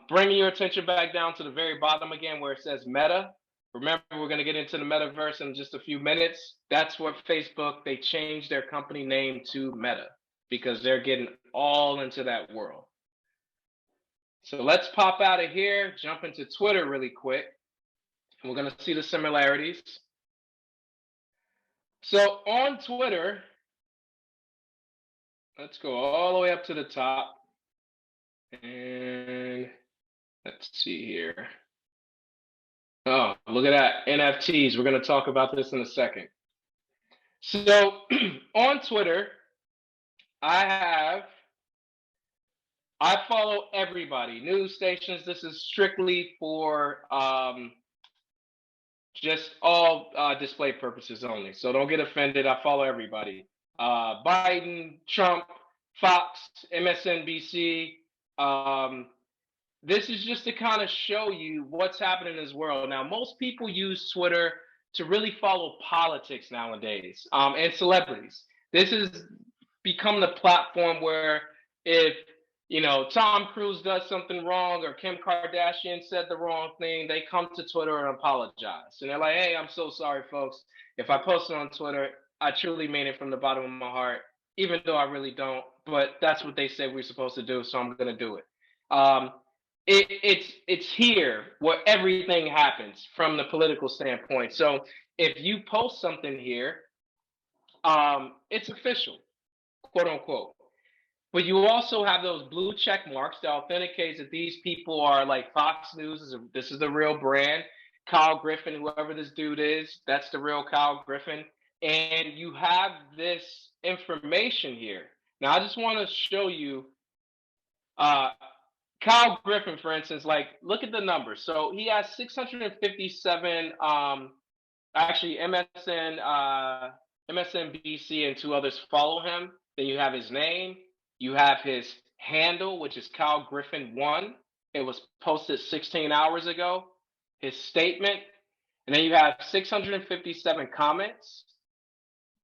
Bringing your attention back down to the very bottom again where it says Meta. Remember, we're going to get into the metaverse in just a few minutes. That's what Facebook, they changed their company name to Meta because they're getting all into that world. So let's pop out of here, jump into Twitter really quick. And we're going to see the similarities. So on Twitter, let's go all the way up to the top. And let's see here. Oh, look at that. NFTs. We're going to talk about this in a second. So on Twitter, I follow everybody, news stations. This is strictly for just all display purposes only. So don't get offended. I follow everybody. Biden, Trump, Fox, MSNBC. This is just to kind of show you what's happening in this world. Now, most people use Twitter to really follow politics nowadays, and celebrities. This has become the platform where if Tom Cruise does something wrong or Kim Kardashian said the wrong thing, they come to Twitter and apologize. And they're like, "Hey, I'm so sorry, folks. If I posted on Twitter, I truly mean it from the bottom of my heart, even though I really don't. But that's what they said we're supposed to do, so I'm gonna do it." Um, it's here where everything happens from the political standpoint. So if you post something here, it's official, quote unquote. But you also have those blue check marks that authenticates that these people are like Fox News. This is the real brand. Kyle Griffin, whoever this dude is, that's the real Kyle Griffin. And you have this information here. Now, I just want to show you uh, Kyle Griffin, for instance. Like, look at the numbers. So he has 657. Actually, MSNBC, and two others follow him. Then you have his name. You have his handle, which is Kyle Griffin 1. It was posted 16 hours ago. His statement. And then you have 657 comments.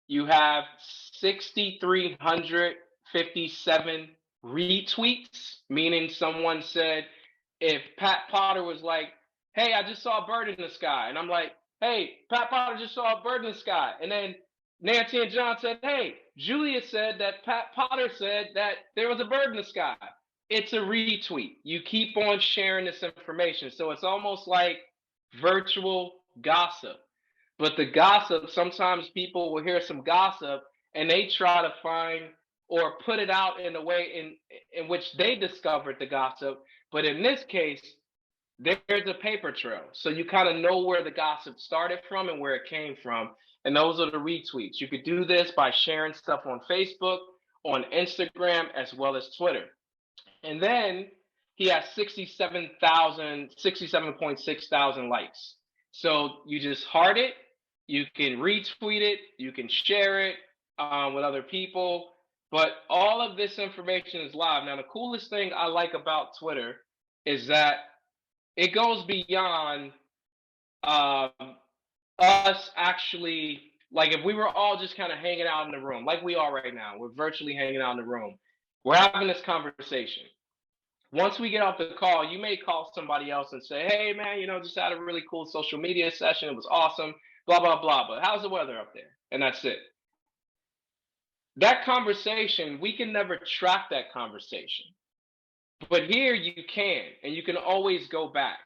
You have 6,357 retweets, meaning someone said, if Pat Potter was like, "Hey, I just saw a bird in the sky." And I'm like, "Hey, Pat Potter just saw a bird in the sky." And then Nancy and John said, "Hey, Julius said that Pat Potter said that there was a bird in the sky." It's a retweet. You keep on sharing this information. So it's almost like virtual gossip. But the gossip, sometimes people will hear some gossip and they try to find or put it out in a way in which they discovered the gossip. But in this case, there's a paper trail. So you kind of know where the gossip started from and where it came from. And those are the retweets. You could do this by sharing stuff on Facebook, on Instagram, as well as Twitter. And then he has 67.6 thousand likes. So you just heart it, you can retweet it, you can share it with other people. But all of this information is live. Now, the coolest thing I like about Twitter is that it goes beyond us actually, like if we were all just kind of hanging out in the room, like we are right now, we're virtually hanging out in the room. We're having this conversation. Once we get off the call, you may call somebody else and say, "Hey, man, just had a really cool social media session. It was awesome, blah, blah, blah. But how's the weather up there?" And that's it. That conversation, we can never track that conversation. But here you can, and you can always go back.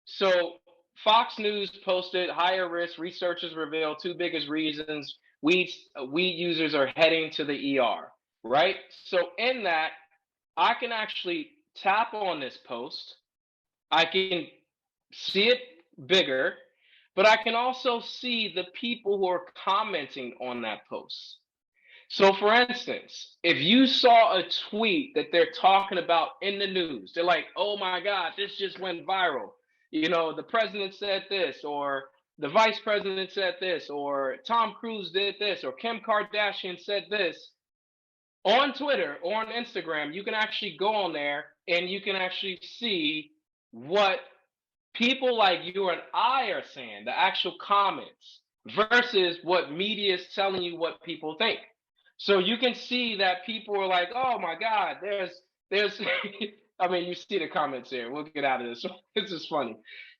So Fox News posted, "Higher risk, researchers reveal two biggest reasons weed users are heading to the ER," right? So in that, I can actually tap on this post. I can see it bigger, but I can also see the people who are commenting on that post. So, for instance, if you saw a tweet that they're talking about in the news, they're like, "Oh my God, this just went viral. The president said this, or the vice president said this, or Tom Cruise did this, or Kim Kardashian said this." On Twitter or on Instagram, you can actually go on there and you can actually see what people like you and I are saying, the actual comments, versus what media is telling you what people think. So you can see that people are like, "Oh my God, there's I mean, you see the comments here. We'll get out of this. This is funny.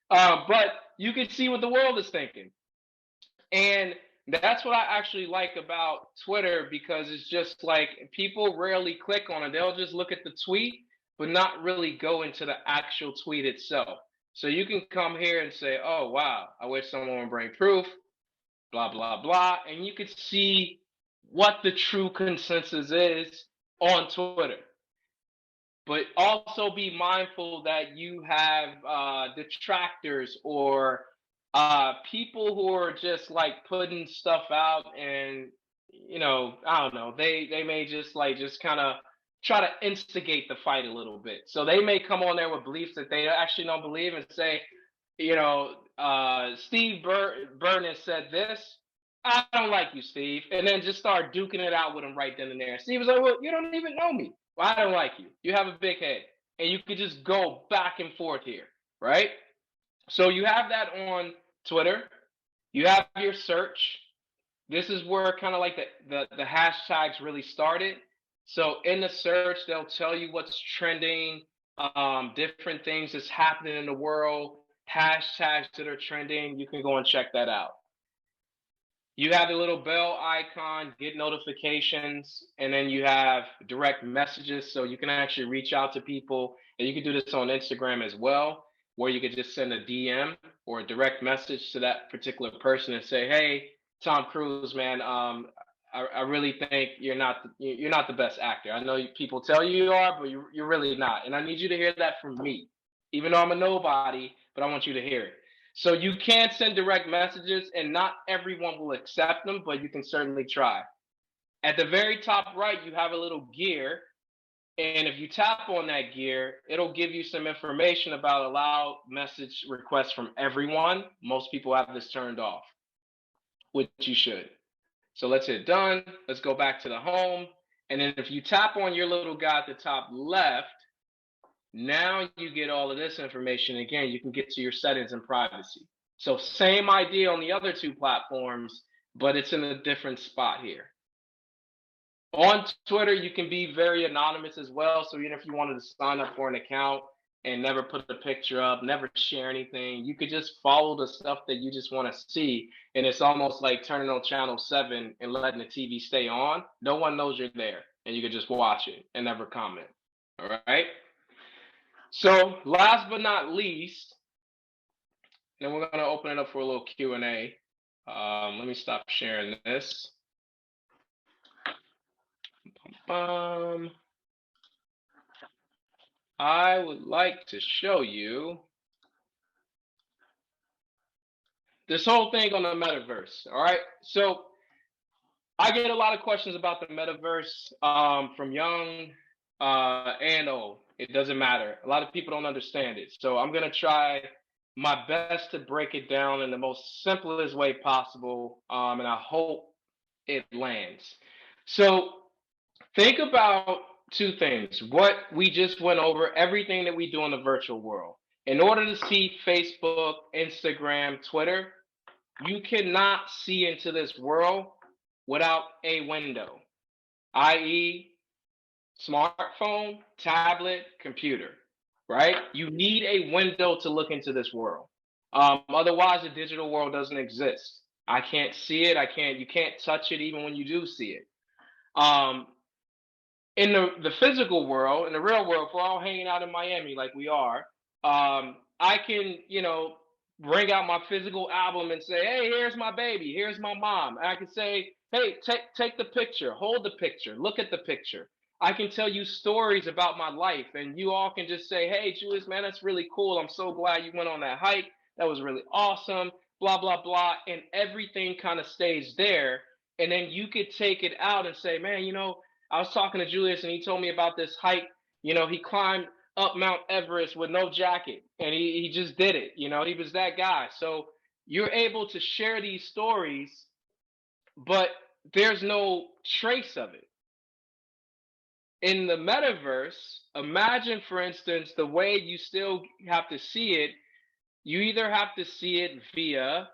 But you can see what the world is thinking. And that's what I actually like about Twitter, because it's just like people rarely click on it. They'll just look at the tweet, but not really go into the actual tweet itself. So you can come here and say, "Oh, wow, I wish someone would bring proof, blah, blah, blah." And you could see what the true consensus is on Twitter. But also be mindful that you have detractors or people who are just like putting stuff out, and I don't know, they may just kind of try to instigate the fight a little bit. So they may come on there with beliefs that they actually don't believe and say, Steve Burnett said this. "I don't like you, Steve," and then just start duking it out with him right then and there. Steve was like, "Well, you don't even know me. Well, I don't like you. You have a big head." And you could just go back and forth here, right? So you have that on Twitter. You have your search. This is where kind of like the hashtags really started. So in the search, they'll tell you what's trending, different things that's happening in the world, hashtags that are trending. You can go and check that out. You have the little bell icon, get notifications, and then you have direct messages. So you can actually reach out to people. And you can do this on Instagram as well, where you could just send a DM or a direct message to that particular person and say, "Hey, Tom Cruise, man, I really think you're not the best actor. I know people tell you you are, but you're really not. And I need you to hear that from me, even though I'm a nobody, but I want you to hear it." So you can send direct messages, and not everyone will accept them, but you can certainly try. At the very top right, you have a little gear, and if you tap on that gear, it'll give you some information about allow message requests from everyone. Most people have this turned off, which you should. So let's hit done. Let's go back to the home. And then if you tap on your little guy at the top left, now you get all of this information. Again, you can get to your settings and privacy. So same idea on the other two platforms, but it's in a different spot here. On Twitter, you can be very anonymous as well. So even if you wanted to sign up for an account and never put a picture up, never share anything, you could just follow the stuff that you just want to see. And it's almost like turning on channel 7 and letting the TV stay on. No one knows you're there, and you could just watch it and never comment. All right. So last but not least, then we're going to open it up for a little Q&A. Let me stop sharing this. I would like to show you this whole thing on the metaverse. All right. So I get a lot of questions about the metaverse from young and old. It doesn't matter. A lot of people don't understand it. So I'm going to try my best to break it down in the most simplest way possible. And I hope it lands. So think about two things. What we just went over, everything that we do in the virtual world. In order to see Facebook, Instagram, Twitter, you cannot see into this world without a window, i.e., smartphone, tablet, computer, right? You need a window to look into this world. Otherwise, the digital world doesn't exist. I can't see it. You can't touch it even when you do see it. In the physical world, in the real world, if we're all hanging out in Miami like we are, I can, bring out my physical album and say, "Hey, here's my baby, here's my mom." And I can say, "Hey, take the picture, hold the picture, look at the picture." I can tell you stories about my life, and you all can just say, "Hey, Julius, man, that's really cool. I'm so glad you went on that hike. That was really awesome." Blah blah blah, and everything kind of stays there. And then you could take it out and say, "Man, I was talking to Julius, and he told me about this hike. He climbed up Mount Everest with no jacket, and he just did it. He was that guy." So you're able to share these stories, but there's no trace of it. In the metaverse, imagine, for instance, the way you still have to see it. You either have to see it via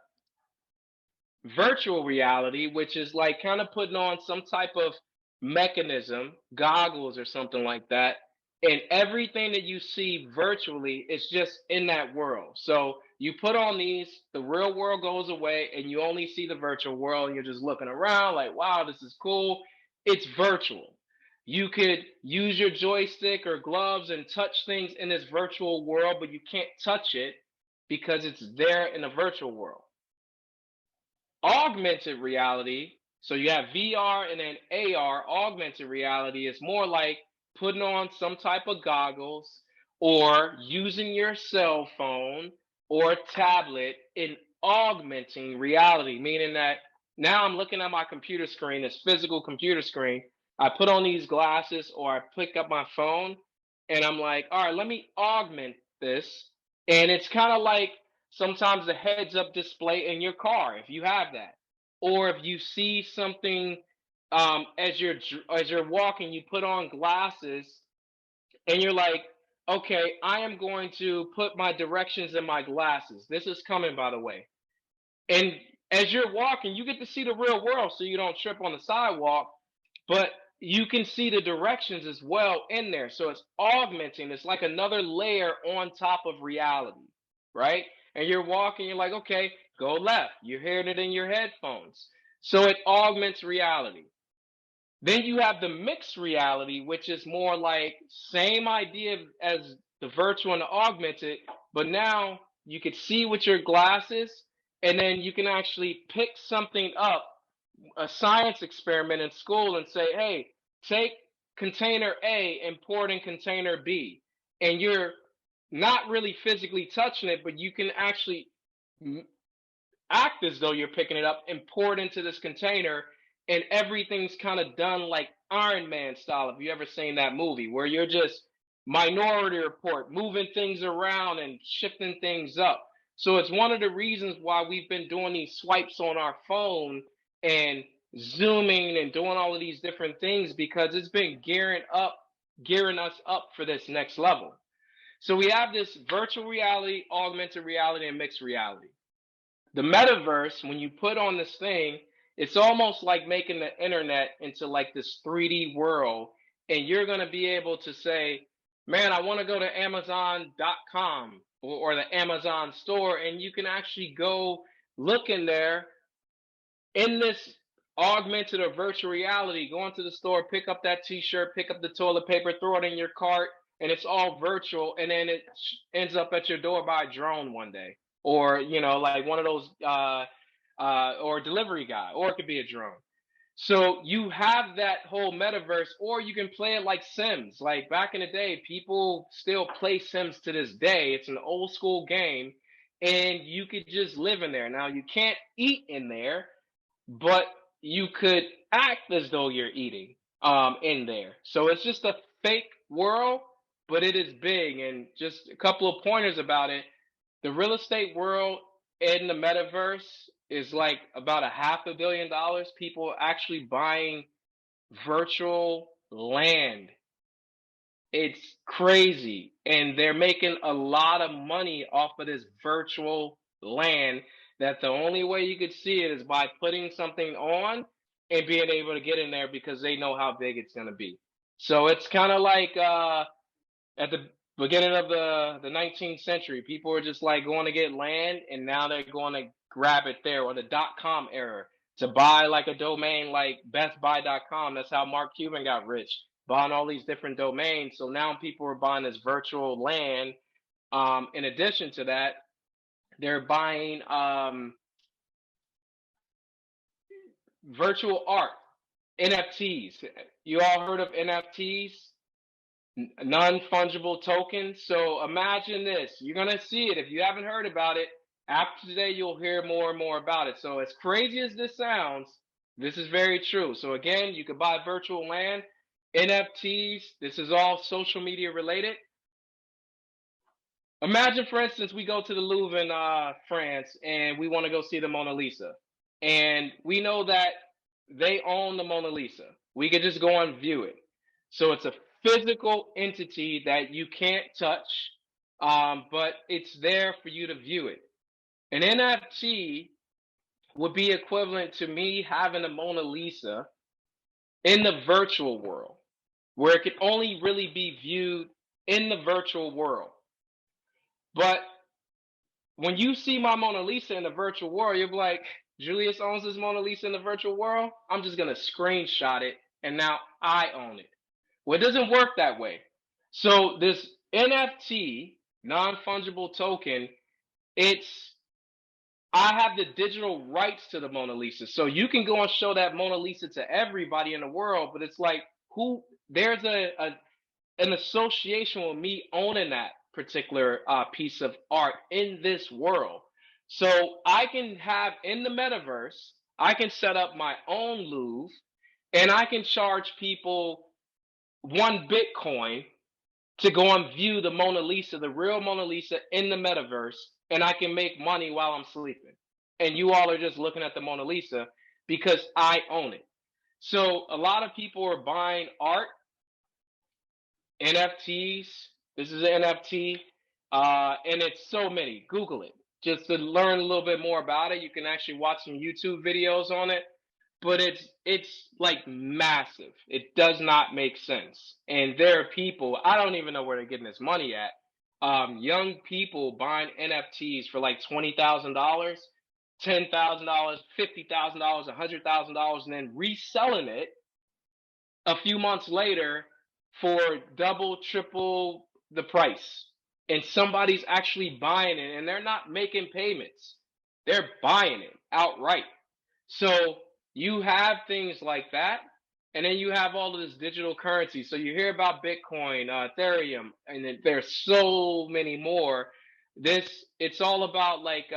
virtual reality, which is like kind of putting on some type of mechanism, goggles or something like that. And everything that you see virtually is just in that world. So you put on these, the real world goes away, and you only see the virtual world, and you're just looking around like, "Wow, this is cool." It's virtual. You could use your joystick or gloves and touch things in this virtual world, but you can't touch it because it's there in the virtual world. Augmented reality, so you have VR and then AR. Augmented reality is more like putting on some type of goggles or using your cell phone or tablet in augmenting reality, meaning that now I'm looking at my computer screen, this physical computer screen. I put on these glasses or I pick up my phone and I'm like, "All right, let me augment this." And it's kind of like sometimes the heads up display in your car, if you have that. Or if you see something as you're walking, you put on glasses and you're like, "Okay, I am going to put my directions in my glasses." This is coming, by the way. And as you're walking, you get to see the real world so you don't trip on the sidewalk, but you can see the directions as well in there. So it's augmenting. It's like another layer on top of reality, right? And you're walking, you're like, okay, go left. You're hearing it in your headphones. So it augments reality. Then you have the mixed reality, which is more like same idea as the virtual and the augmented, but now you could see with your glasses, and then you can actually pick something up, a science experiment in school, and say, hey, take container A and pour it in container B. And you're not really physically touching it, but you can actually act as though you're picking it up and pour it into this container, and everything's kind of done like Iron Man style. If you ever seen that movie, where you're just Minority Report, moving things around and shifting things up. So it's one of the reasons why we've been doing these swipes on our phone and zooming and doing all of these different things, because it's been gearing us up for this next level. So we have this virtual reality, augmented reality, and mixed reality. The metaverse, when you put on this thing, it's almost like making the internet into like this 3D world. And you're going to be able to say, man, I want to go to Amazon.com or the Amazon store. And you can actually go look in there in this augmented or virtual reality, go into the store, pick up that t-shirt, pick up the toilet paper, throw it in your cart, and it's all virtual. And then it ends up at your door by a drone one day, or like one of those or a delivery guy, or it could be a drone. So you have that whole metaverse, or you can play it like Sims. Like back in the day, people still play Sims to this day. It's an old school game, and you could just live in there. Now you can't eat in there, but you could act as though you're eating in there. So it's just a fake world, but it is big. And just a couple of pointers about it. The real estate world in the metaverse is like about $500 million. People actually buying virtual land. It's crazy. And they're making a lot of money off of this virtual land, that the only way you could see it is by putting something on and being able to get in there, because they know how big it's going to be. So it's kind of like at the beginning of the 19th century, people were just like going to get land, and now they're going to grab it there. Or the .com era, to buy like a domain like bestbuy.com. That's how Mark Cuban got rich, buying all these different domains. So now people are buying this virtual land. In addition to that, they're buying virtual art, NFTs. You all heard of NFTs? Non-fungible tokens. So imagine this. You're going to see it. If you haven't heard about it, after today, you'll hear more and more about it. So as crazy as this sounds, this is very true. So again, you could buy virtual land, NFTs. This is all social media related. Imagine, for instance, we go to the Louvre in France, and we want to go see the Mona Lisa. And we know that they own the Mona Lisa. We could just go and view it. So it's a physical entity that you can't touch, but it's there for you to view it. An NFT would be equivalent to me having a Mona Lisa in the virtual world, where it could only really be viewed in the virtual world. But when you see my Mona Lisa in the virtual world, you're like, Julius owns this Mona Lisa in the virtual world. I'm just going to screenshot it, and now I own it. Well, it doesn't work that way. So this NFT, non-fungible token, I have the digital rights to the Mona Lisa. So you can go and show that Mona Lisa to everybody in the world, but it's like, there's an association with me owning that particular piece of art in this world. So I can have, in the metaverse, I can set up my own Louvre, and I can charge people 1 Bitcoin to go and view the Mona Lisa, the real Mona Lisa, in the metaverse, and I can make money while I'm sleeping. And you all are just looking at the Mona Lisa because I own it. So a lot of people are buying art, NFTs. This is an NFT, and it's so many. Google it. just to learn a little bit more about it. You can actually watch some YouTube videos on it, but it's like massive. It does not make sense. And there are people, I don't even know where they're getting this money at. Young people buying NFTs for like $20,000, $10,000, $50,000, $100,000, and then reselling it a few months later for double, triple the price. And somebody's actually buying it and they're not making payments. They're buying it outright. So you have things like that. And then you have all of this digital currency. So you hear about Bitcoin, Ethereum, and then there's so many more. It's all about like,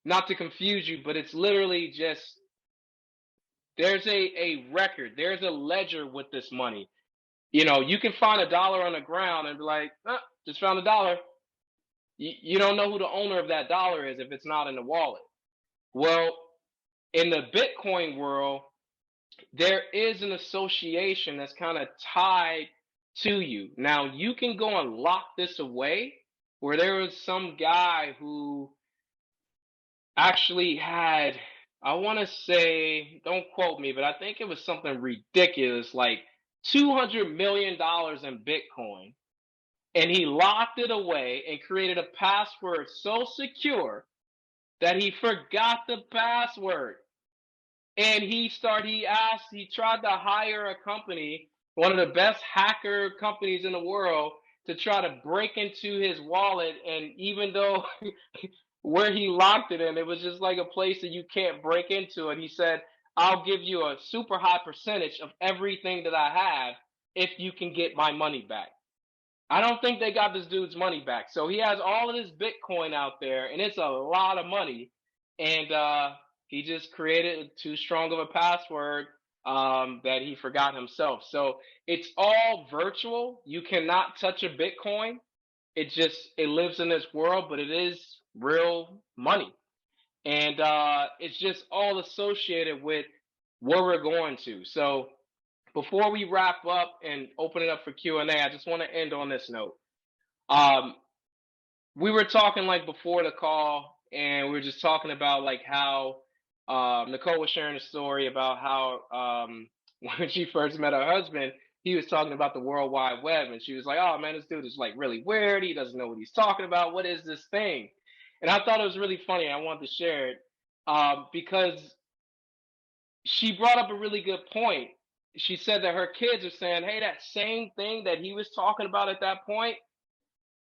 not to confuse you, but it's literally just there's a record, there's a ledger with this money. You know, you can find $1 on the ground and be like, oh, just found $1. You don't know who the owner of that dollar is if it's not in the wallet. Well, in the Bitcoin world, there is an association that's kind of tied to you. Now, you can go and lock this away, where there was some guy who actually had, I want to say, don't quote me, but I think it was something ridiculous like $200 million in Bitcoin. And he locked it away and created a password so secure that he forgot the password. And he tried to hire a company, one of the best hacker companies in the world, to try to break into his wallet. And even though where he locked it in, it was just like a place that you can't break into. And he said, I'll give you a super high percentage of everything that I have if you can get my money back. I don't think they got this dude's money back. So he has all of this Bitcoin out there, and it's a lot of money. And he just created too strong of a password that he forgot himself. So it's all virtual. You cannot touch a Bitcoin. It lives in this world, but it is real money. And it's just all associated with where we're going to. So before we wrap up and open it up for Q&A, I just want to end on this note. We were talking like before the call, and we were just talking about like how Nicole was sharing a story about how when she first met her husband, he was talking about the World Wide Web, and she was like, "Oh man, this dude is like really weird. He doesn't know what he's talking about. What is this thing?" And I thought it was really funny. I wanted to share it because she brought up a really good point. She said that her kids are saying, "Hey, that same thing that he was talking about at that point,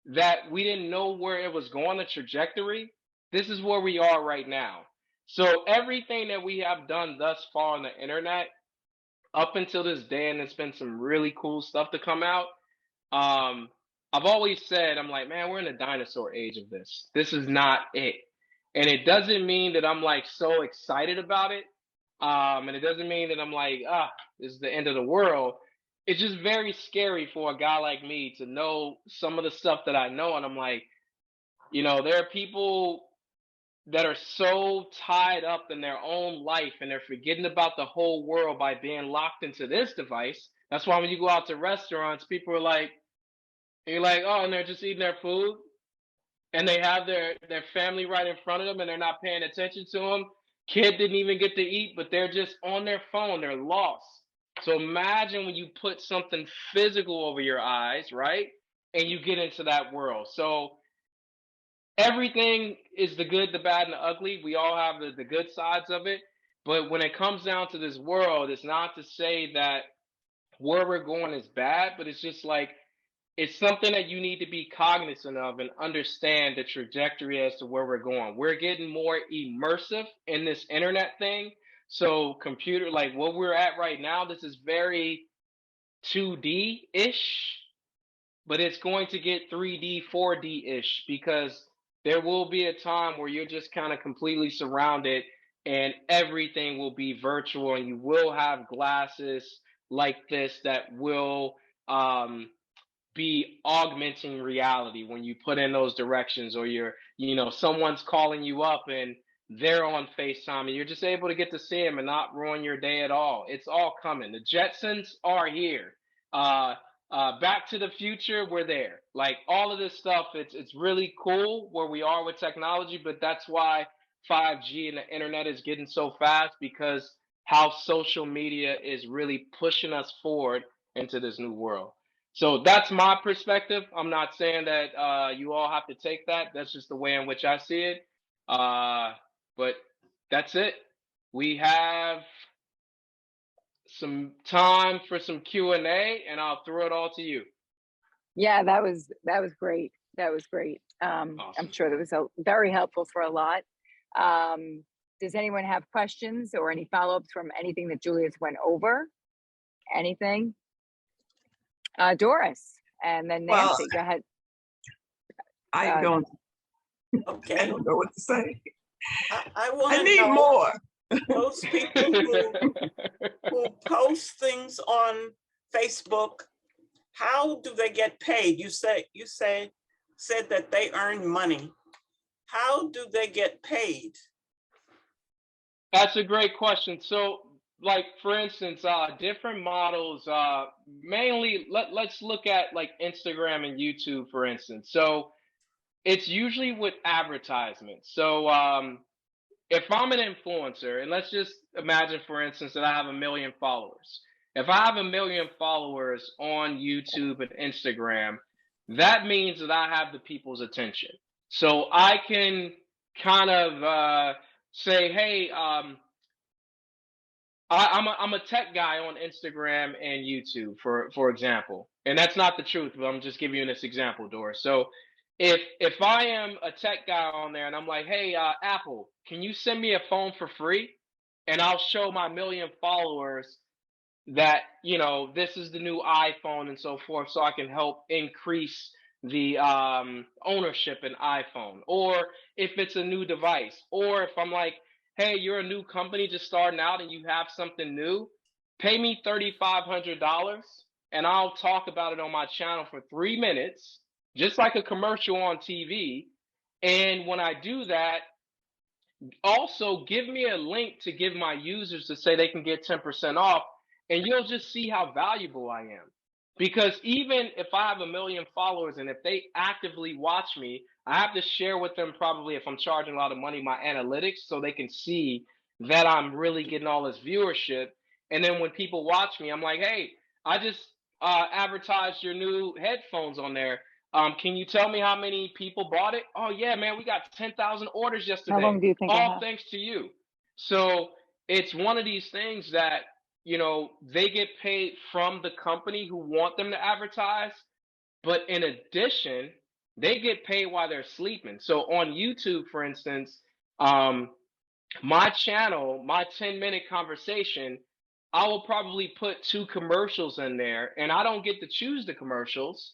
that we didn't know where it was going, the trajectory, this is where we are right now." So everything that we have done thus far on the internet up until this day, and it's been some really cool stuff to come out. I've always said, I'm like, man, we're in the dinosaur age of this. This is not it. And it doesn't mean that I'm like so excited about it. And it doesn't mean that I'm like, this is the end of the world. It's just very scary for a guy like me to know some of the stuff that I know. And I'm like, there are people that are so tied up in their own life and they're forgetting about the whole world by being locked into this device. That's why when you go out to restaurants, people are like, and you're like, oh, and they're just eating their food and they have their family right in front of them and they're not paying attention to them. Kid didn't even get to eat, but they're just on their phone. They're lost. So imagine when you put something physical over your eyes, right? And you get into that world. So everything is the good, the bad, and the ugly. We all have the good sides of it. But when it comes down to this world, it's not to say that where we're going is bad, but it's just like it's something that you need to be cognizant of and understand the trajectory as to where we're going. We're getting more immersive in this internet thing. So computer, like what we're at right now, this is very 2D-ish, but it's going to get 3D, 4D-ish because there will be a time where you're just kind of completely surrounded and everything will be virtual and you will have glasses like this that will be augmenting reality when you put in those directions, or someone's calling you up and they're on FaceTime and you're just able to get to see them and not ruin your day at all. It's all coming. The Jetsons are here. Back to the Future, we're there. Like all of this stuff, it's really cool where we are with technology, but that's why 5G and the internet is getting so fast because how social media is really pushing us forward into this new world. So that's my perspective. I'm not saying that you all have to take that. That's just the way in which I see it. But that's it. We have some time for some Q&A, and I'll throw it all to you. Yeah, that was great. That was great. Awesome. I'm sure that was very helpful for a lot. Does anyone have questions or any follow-ups from anything that Julius went over? Anything? Doris, and then Nancy, go ahead. I don't know what to say. I need more. Those people who post things on Facebook, how do they get paid? You said that they earn money. How do they get paid? That's a great question. So, like for instance, different models. Mainly, let's look at like Instagram and YouTube, for instance. So, it's usually with advertisements. So, if I'm an influencer, and let's just imagine, for instance, that I have 1 million followers. If I have 1 million followers on YouTube and Instagram, that means that I have the people's attention. So I can kind of say, hey, I'm a tech guy on Instagram and YouTube, for example, and that's not the truth, but I'm just giving you this example, Doris. So if I am a tech guy on there and I'm like, hey, Apple, can you send me a phone for free? And I'll show my 1 million followers that, you know, this is the new iPhone and so forth, so I can help increase the ownership in iPhone. Or if it's a new device, or if I'm like, hey, you're a new company just starting out and you have something new, pay me $3,500 and I'll talk about it on my channel for 3 minutes, just like a commercial on TV. And when I do that, also give me a link to give my users to say they can get 10% off, and you'll just see how valuable I am. Because even if I have 1 million followers and if they actively watch me, I have to share with them, probably if I'm charging a lot of money, my analytics, so they can see that I'm really getting all this viewership. And then when people watch me, I'm like, hey, I just advertised your new headphones on there. Can you tell me how many people bought it? Oh yeah, man, we got 10,000 orders yesterday. How long do you think? All thanks to you. So it's one of these things that, you know, they get paid from the company who want them to advertise, but in addition, they get paid while they're sleeping. So on YouTube, for instance, my channel, my 10-minute conversation, I will probably put 2 commercials in there, and I don't get to choose the commercials.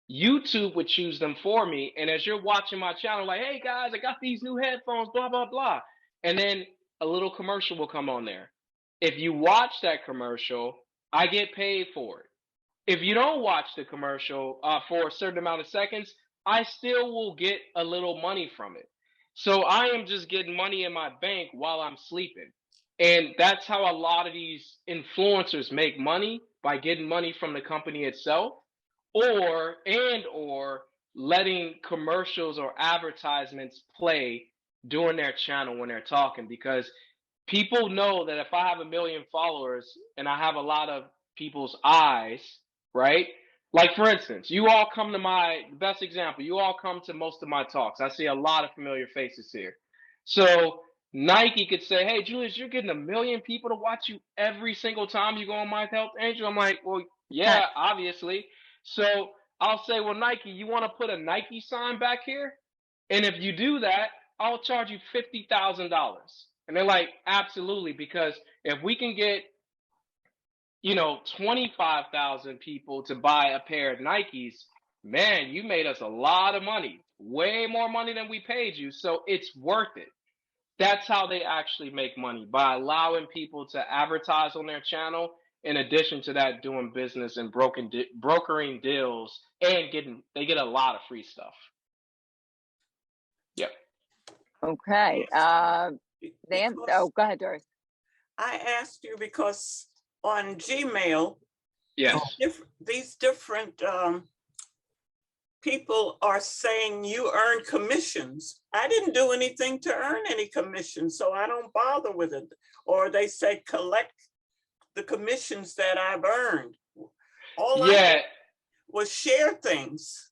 YouTube would choose them for me. And as you're watching my channel, like, hey guys, I got these new headphones, blah, blah, blah. And then a little commercial will come on there. If you watch that commercial, I get paid for it. If you don't watch the commercial for a certain amount of seconds, I still will get a little money from it. So I am just getting money in my bank while I'm sleeping. And that's how a lot of these influencers make money, by getting money from the company itself, or letting commercials or advertisements play during their channel when they're talking. Because people know that if I have 1 million followers and I have a lot of people's eyes, right? Like for instance, you all come to my best example. You all come to most of my talks. I see a lot of familiar faces here. So Nike could say, hey, Julius, you're getting 1 million people to watch you every single time you go on My Health Angel. I'm like, well, yeah, obviously. So I'll say, well, Nike, you want to put a Nike sign back here? And if you do that, I'll charge you $50,000. And they're like, absolutely, because if we can get, you know, 25,000 people to buy a pair of Nikes, man, you made us a lot of money, way more money than we paid you. So it's worth it. That's how they actually make money, by allowing people to advertise on their channel. In addition to that, doing business and brokering deals, and they get a lot of free stuff. Yep. Okay. Dan, go ahead, Doris. I asked you because on Gmail, Yes. These different people are saying you earn commissions. I didn't do anything to earn any commissions, so I don't bother with it. Or they say collect the commissions that I've earned. All I Yeah. did was share things.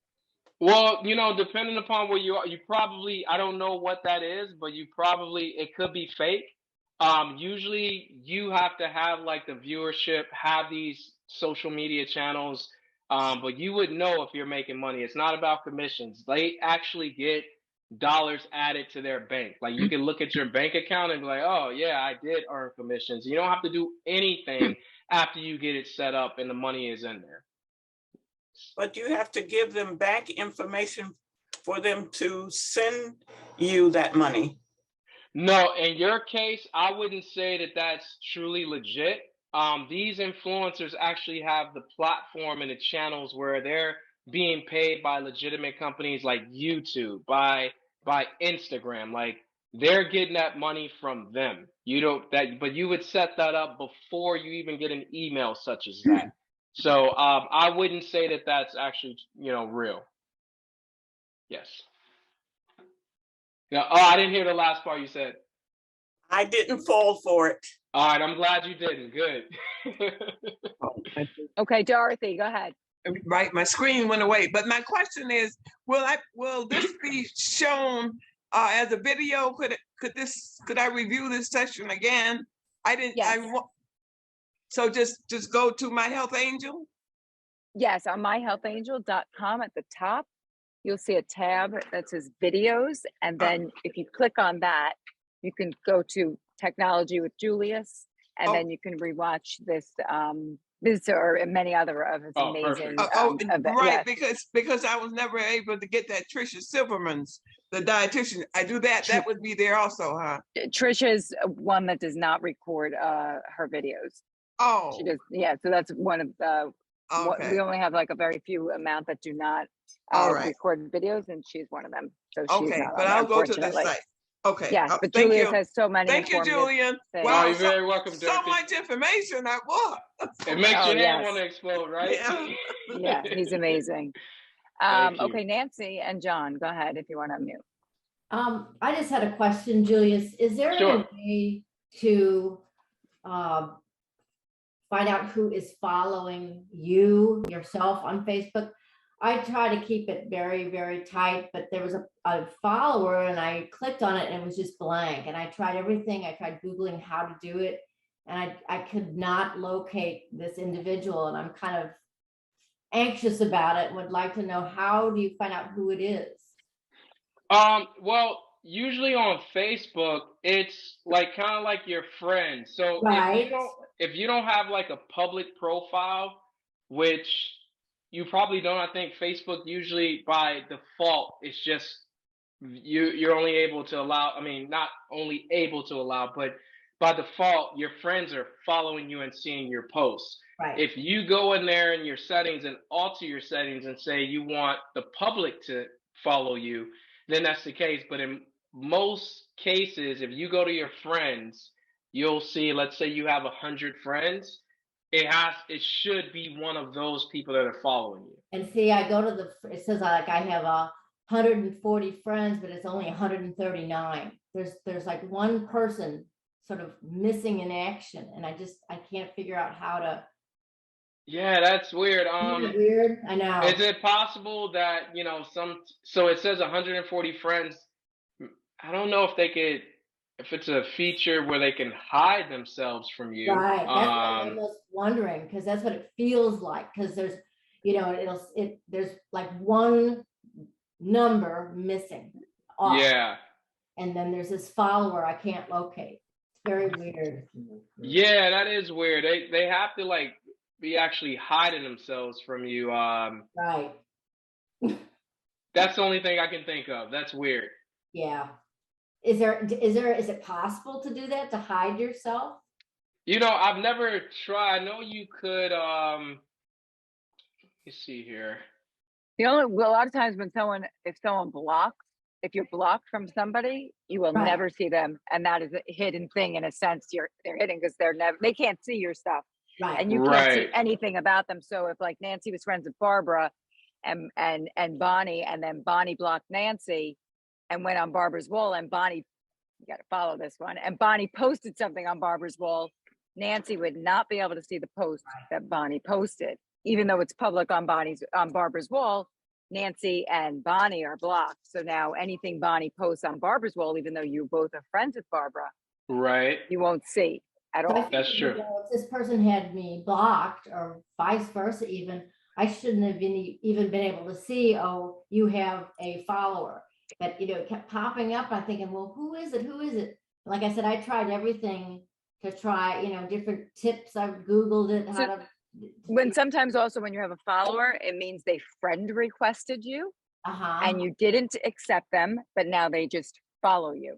Well, depending upon where you are, you probably, I don't know what that is, but it could be fake. Usually you have to have like the viewership, have these social media channels, but you would know if you're making money. It's not about commissions. They actually get dollars added to their bank. Like you can look at your bank account and be like, oh yeah, I did earn commissions. You don't have to do anything after you get it set up and the money is in there. But you have to give them bank information for them to send you that money. No, in your case, I wouldn't say that that's truly legit. These influencers actually have the platform and the channels where they're being paid by legitimate companies like YouTube, by Instagram. Like they're getting that money from them. You don't that, but you would set that up before you even get an email such as that. So I wouldn't say that that's actually real. Yes. Yeah. Oh, I didn't hear the last part you said. I didn't fall for it. All right, I'm glad you didn't. Good. Okay, Dorothy, go ahead. Right, my screen went away. But my question is, will this be shown as a video? Could I review this session again? I didn't. Yes. So just go to My Health Angel. Yes, on myhealthangel.com at the top, you'll see a tab that says videos. And then if you click on that, you can go to Technology with Julius, and then you can rewatch this or many other of his amazing right, yes. because I was never able to get that Tricia Silverman's, the dietitian. I do that. That would be there also, huh? Trisha's one that does not record her videos. Oh. She does, yeah. So that's one of the. Okay. We only have like a very few amount that do not record videos, and she's one of them. So she's not but I'll go to the site. Okay. Yeah, but Julius has so many. Thank you, Julian. Wow, you're very welcome, Dorothy. So much information. It makes your hand want to explode, right? Yeah, he's amazing. Okay, Nancy and John, go ahead if you want to unmute. I just had a question, Julius. Is there a way to find out who is following yourself on Facebook? I try to keep it very, very tight, but there was a follower and I clicked on it and it was just blank. And I tried everything. I tried Googling how to do it. And I could not locate this individual. And I'm kind of anxious about it and would like to know, how do you find out who it is? Well, usually on Facebook, it's like kind of like your friends. So if you don't have like a public profile, which you probably don't, I think Facebook usually by default, it's just you're only able to allow, not only able to allow, but by default, your friends are following you and seeing your posts. Right. If you go in there in your settings and alter your settings and say you want the public to follow you, then that's the case. But in most cases, if you go to your friends, you'll see, let's say you have 100 friends, it should be one of those people that are following you. And see, I go to it says like I have 140 friends, but it's only 139. There's like one person sort of missing in action, and I can't figure out how to. Yeah, that's weird. Weird, I know. Is it possible that so it says 140 friends? I don't know if it's a feature where they can hide themselves from you. Right. That's what I'm almost wondering, because that's what it feels like. Because there's, there's like one number missing. Yeah. And then there's this follower I can't locate. It's very weird. Yeah, that is weird. They have to like be actually hiding themselves from you. Right. That's the only thing I can think of. That's weird. Yeah. Is it possible to do that, to hide yourself? I've never tried. I know you could, let me see here. A lot of times if someone blocks, if you're blocked from somebody, you will never see them. And that is a hidden thing in a sense. They're hidden because they can't see your stuff. Right. and you can't see Right. anything about them. So if like Nancy was friends with Barbara and Bonnie, and then Bonnie blocked Nancy and went on Barbara's wall, and Bonnie, you got to follow this one, and Bonnie posted something on Barbara's wall, Nancy would not be able to see the post that Bonnie posted, even though it's public on Barbara's wall. Nancy and Bonnie are blocked. So now anything Bonnie posts on Barbara's wall, even though you both are friends with Barbara, Right. you won't see at So I all. That's figured, true. if this person had me blocked or vice versa, even, I shouldn't have even been able to see, oh, you have a follower. But, it kept popping up. I'm thinking, well, who is it? Who is it? Like I said, I tried everything to try, different tips. I've Googled it, how to. When sometimes also when you have a follower, it means they friend requested you and you didn't accept them, but now they just follow you.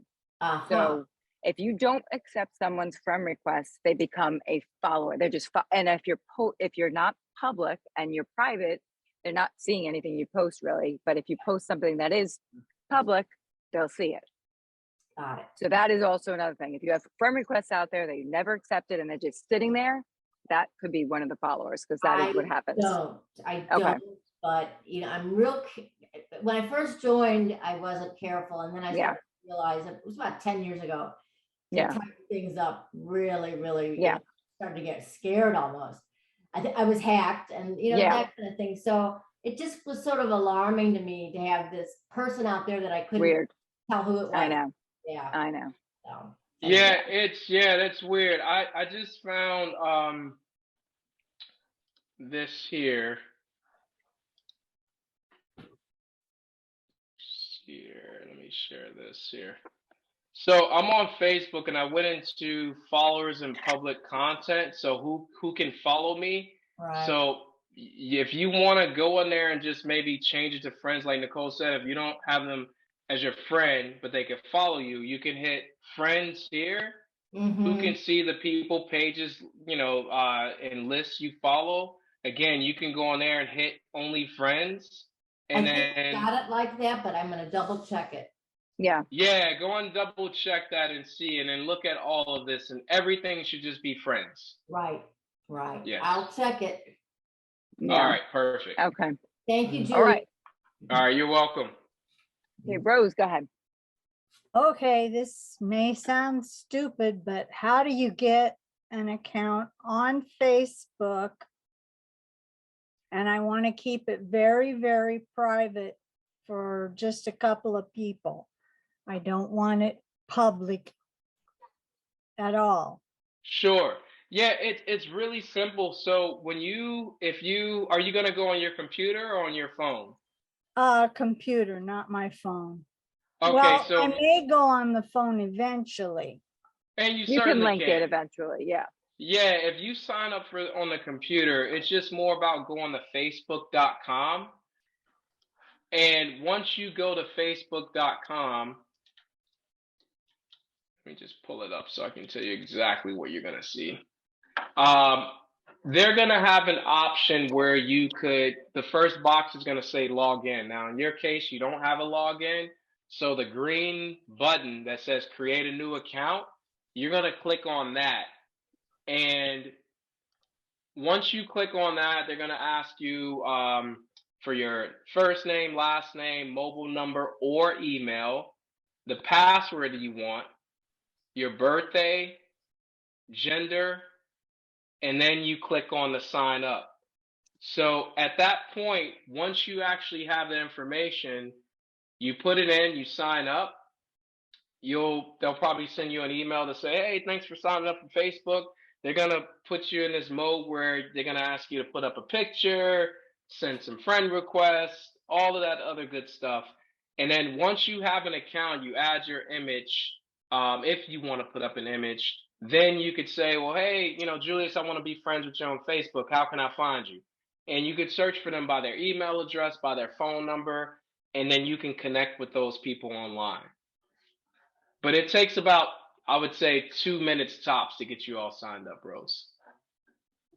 So if you don't accept someone's friend request, they become a follower. They're just, and if you're not public and you're private, they're not seeing anything you post really. But if you post something that is public, they'll see it. Got it. So that is also another thing. If you have friend requests out there that you never accepted and they're just sitting there, that could be one of the followers, because that is what happens. I Okay. don't, but I'm when I first joined, I wasn't careful, and then I started to realize, it was about 10 years ago, to Yeah. type things up really, really, Yeah. started to get scared almost. I was hacked, and Yeah. that kind of thing. So it just was sort of alarming to me to have this person out there that I couldn't Weird. tell who it was. I know. Yeah. I know. So, Yeah, that's weird. I just found this here. Let me share this here. So I'm on Facebook and I went into followers and public content. So who can follow me? right. So if you want to go in there and just maybe change it to friends, like Nicole said, if you don't have them as your friend, but they can follow you, you can hit friends here. Who can see the people pages, and lists you follow. Again, you can go on there and hit only friends. And I think then I got it like that, but I'm going to double check it. Yeah. Yeah, go and double check that and see, and then look at all of this, and everything should just be friends. Right. Yes. I'll check it. Yeah. All right, perfect. Okay. Thank you, Julie. All right. All right, you're welcome. Okay, Rose, go ahead. Okay, this may sound stupid, but how do you get an account on Facebook? And I want to keep it very, very private for just a couple of people. I don't want it public at all. Sure. Yeah, it's really simple. So are you going to go on your computer or on your phone? Computer, not my phone. Okay, well, so I may go on the phone eventually. and You can certainly link it eventually. Yeah. Yeah, if you sign up on the computer, it's just more about going to facebook.com. And once you go to facebook.com, let me just pull it up so I can tell you exactly what you're going to see. They're going to have an option where the first box is going to say log in. Now, in your case, you don't have a login. So the green button that says create a new account, you're going to click on that. And once you click on that, they're going to ask you for your first name, last name, mobile number, or email, the password that you want, your birthday, gender, and then you click on the sign up. So at that point, once you actually have the information, you put it in, you sign up. They'll probably send you an email to say, hey, thanks for signing up for Facebook. They're going to put you in this mode where they're going to ask you to put up a picture, send some friend requests, all of that other good stuff. And then once you have an account, you add your image. If you want to put up an image, then you could say, well, hey, Julius, I want to be friends with you on Facebook. How can I find you? And you could search for them by their email address, by their phone number, and then you can connect with those people online. But it takes about, I would say, 2 minutes tops to get you all signed up, Rose.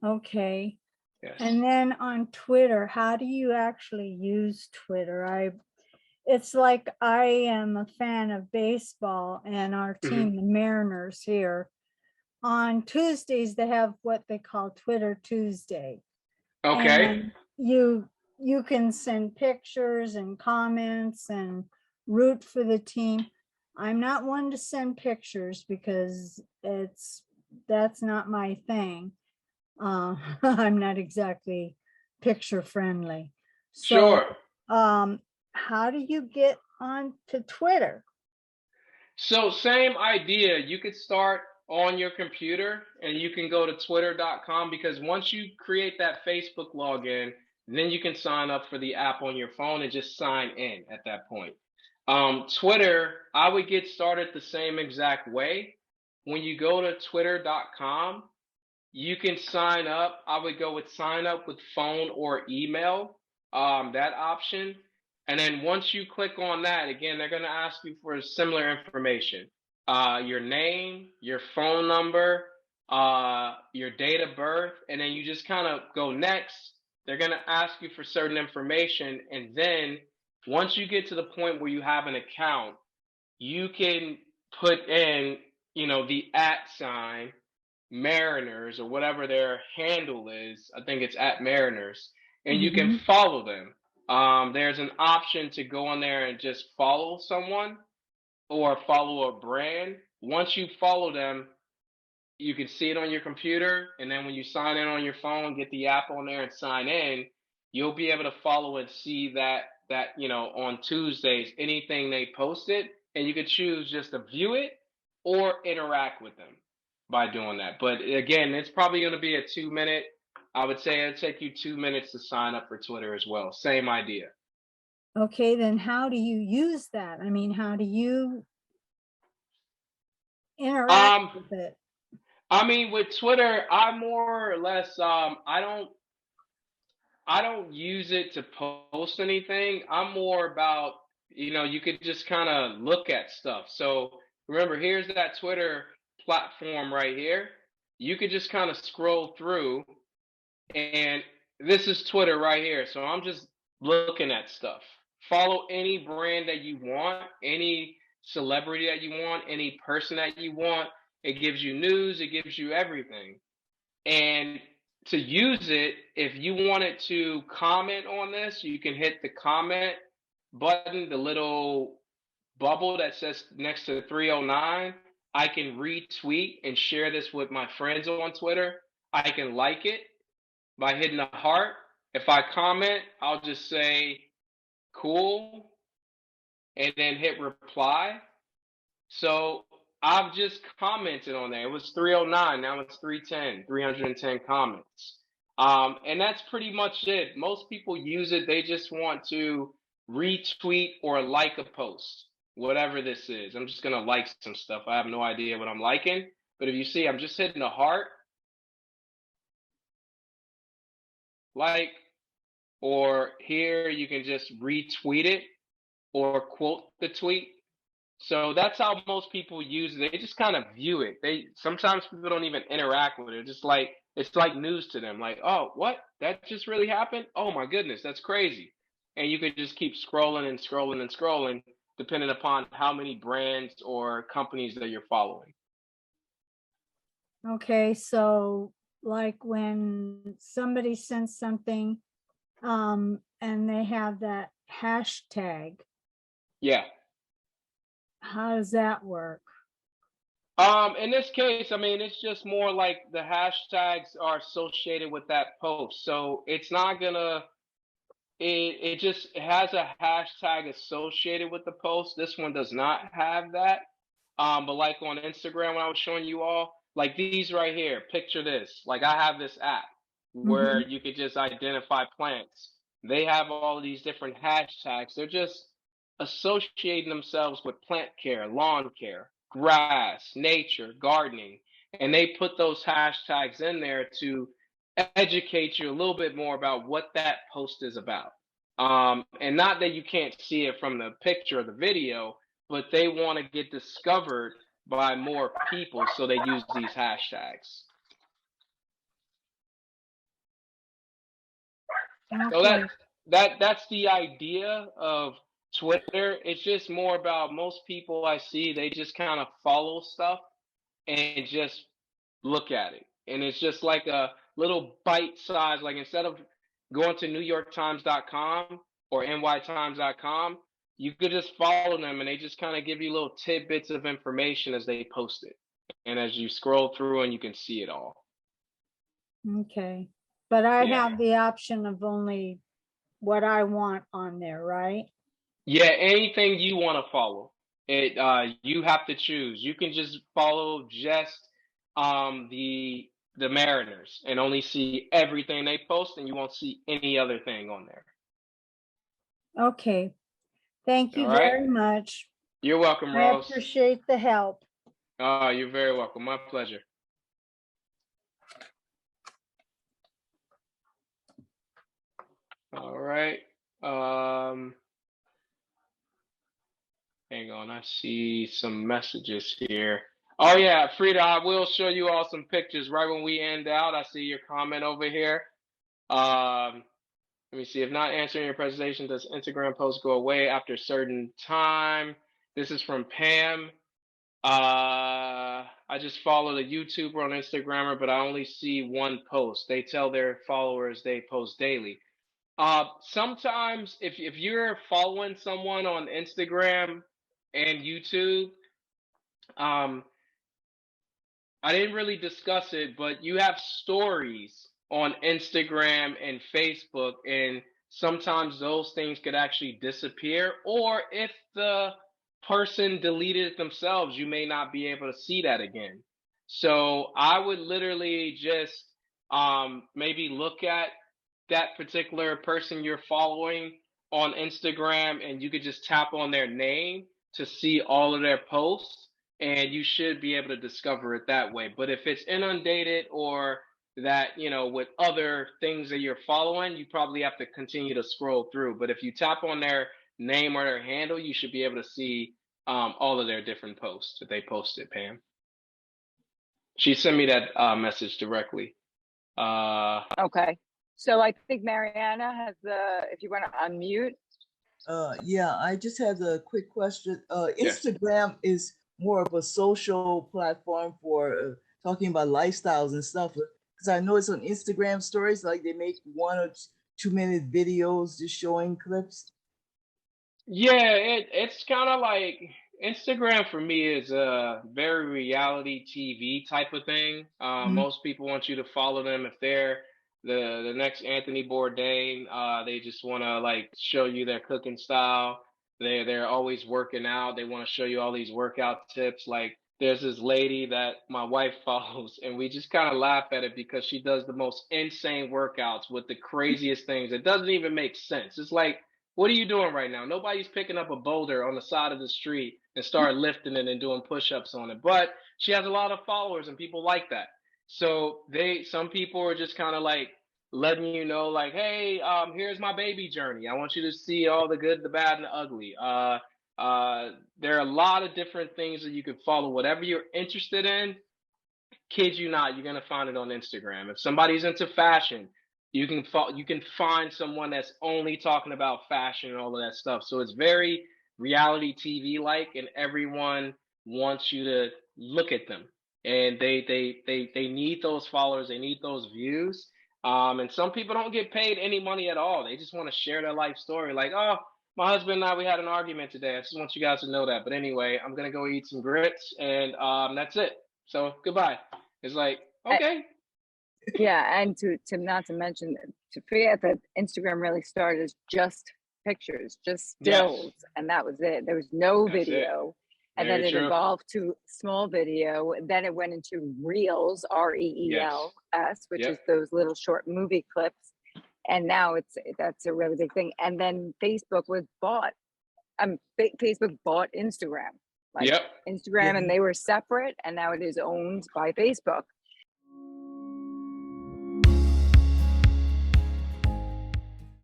Okay. Yes. And then on Twitter, how do you actually use Twitter? It's like I am a fan of baseball and our team, the Mariners here, on Tuesdays, they have what they call Twitter Tuesday. Okay. And you can send pictures and comments and root for the team. I'm not one to send pictures because that's not my thing. I'm not exactly picture friendly. So, Sure. how do you get onto Twitter? So same idea. You could start on your computer and you can go to twitter.com, because once you create that Facebook login, then you can sign up for the app on your phone and just sign in at that point. Twitter, I would get started the same exact way. When you go to twitter.com, you can sign up. I would go with sign up with phone or email, that option. And then once you click on that, again, they're going to ask you for similar information, your name, your phone number, your date of birth, and then you just kind of go next. They're going to ask you for certain information. And then once you get to the point where you have an account, you can put in, the @ Mariners or whatever their handle is. I think it's @ Mariners, and you can follow them. There's an option to go on there and just follow someone or follow a brand. Once you follow them, you can see it on your computer, and then when you sign in on your phone, get the app on there and sign in, you'll be able to follow and see that on Tuesdays anything they posted, and you could choose just to view it or interact with them by doing that. But again, it's probably going to be a 2 minute. I would say it'll take you 2 minutes to sign up for Twitter as well. Same idea. Okay, then how do you use that? I mean, how do you interact with it? I mean, with Twitter, I more or less, I don't use it to post anything. I'm more about, you could just kind of look at stuff. So remember, here's that Twitter platform right here. You could just kind of scroll through, and this is Twitter right here. So I'm just looking at stuff. Follow any brand that you want, any celebrity that you want, any person that you want. It gives you news, it gives you everything. And to use it, if you wanted to comment on this, you can hit the comment button, the little bubble that says next to 309. I can retweet and share this with my friends on Twitter. I can like it by hitting the heart. If I comment, I'll just say cool and then hit reply. So I've just commented on there. It was 309, now it's 310, 310 comments. And that's pretty much it. Most people use it, they just want to retweet or like a post, whatever this is. I'm just gonna like some stuff. I have no idea what I'm liking, but if you see, I'm just hitting the heart, like, or here you can just retweet it or quote the tweet. So that's how most people use it. They just kind of view it. Sometimes people don't even interact with it. Just like it's like news to them. Like, oh, what? That just really happened? Oh my goodness, that's crazy. And you could just keep scrolling and scrolling and scrolling, depending upon how many brands or companies that you're following. Okay, so like when somebody sends something, and they have that hashtag. Yeah. How does that work? In this case, I mean, it's just more like the hashtags are associated with that post. So it's not gonna, it just has a hashtag associated with the post. This one does not have that. But like on Instagram, when I was showing you all, like these right here, picture this. Like I have this app where you could just identify plants. They have all of these different hashtags. They're just associating themselves with plant care, lawn care, grass, nature, gardening. And they put those hashtags in there to educate you a little bit more about what that post is about. And not that you can't see it from the picture or the video, but they want to get discovered by more people, so they use these hashtags. Okay. So that's the idea of Twitter. It's just more about most people I see, they just kind of follow stuff and just look at it. And it's just like a little bite size, like instead of going to NewYorkTimes.com or NYTimes.com, you could just follow them and they just kind of give you little tidbits of information as they post it. And as you scroll through and you can see it all. Okay, but I Yeah. have the option of only what I want on there, right? Yeah, anything you want to follow. It you have to choose. You can just follow just the Mariners and only see everything they post and you won't see any other thing on there. Okay, thank you All right. very much. You're welcome, I Rose. appreciate the help. You're very welcome. My pleasure. All right. Hang on, I see some messages here. Oh yeah, Frida, I will show you all some pictures right when we end out. I see your comment over here. Let me see. If not answering your presentation, does Instagram posts go away after a certain time? This is from Pam. I just follow the YouTuber on Instagrammer, but I only see one post. They tell their followers they post daily. Sometimes if you're following someone on Instagram and YouTube, I didn't really discuss it, but you have stories on Instagram and Facebook, and sometimes those things could actually disappear. Or if the person deleted it themselves, you may not be able to see that again. So I would literally just maybe look at that particular person you're following on Instagram, and you could just tap on their name to see all of their posts, and you should be able to discover it that way. But if it's inundated or that, with other things that you're following, you probably have to continue to scroll through. But if you tap on their name or their handle, you should be able to see all of their different posts that they posted, Pam. She sent me that message directly. Okay. So I think Mariana has if you want to unmute. Yeah, I just have a quick question. Yes. Instagram is more of a social platform for talking about lifestyles and stuff. Because I know it's on Instagram stories, like they make 1 or 2 minute videos just showing clips. Yeah, it's kind of like Instagram for me is a very reality TV type of thing. Most people want you to follow them if they're the next Anthony Bourdain. They just want to like show you their cooking style. They're always working out. They want to show you all these workout tips. Like there's this lady that my wife follows, and we just kind of laugh at it because she does the most insane workouts with the craziest things. It doesn't even make sense. It's like, what are you doing right now? Nobody's picking up a boulder on the side of the street and start lifting it and doing push-ups on it. But she has a lot of followers and people like that. So some people are just kind of like letting you know, like, hey, here's my baby journey. I want you to see all the good, the bad, and the ugly. There are a lot of different things that you can follow. Whatever you're interested in, kid you not, you're gonna find it on Instagram. If somebody's into fashion, you can find someone that's only talking about fashion and all of that stuff. So it's very reality TV like, and everyone wants you to look at them. And they need those followers, they need those views. And some people don't get paid any money at all. They just want to share their life story. Like, oh, my husband and I, we had an argument today. I just want you guys to know that. But anyway, I'm gonna go eat some grits, and that's it. So goodbye. It's like, okay. Yeah, and to not to mention, to forget that Instagram really started as just pictures, just stills, and that was it. There was no video. And then it evolved to small video. Then it went into Reels, Reels, which is those little short movie clips. And now that's a really big thing. And then Facebook was bought. Facebook bought Instagram. Instagram, and they were separate, and now it is owned by Facebook.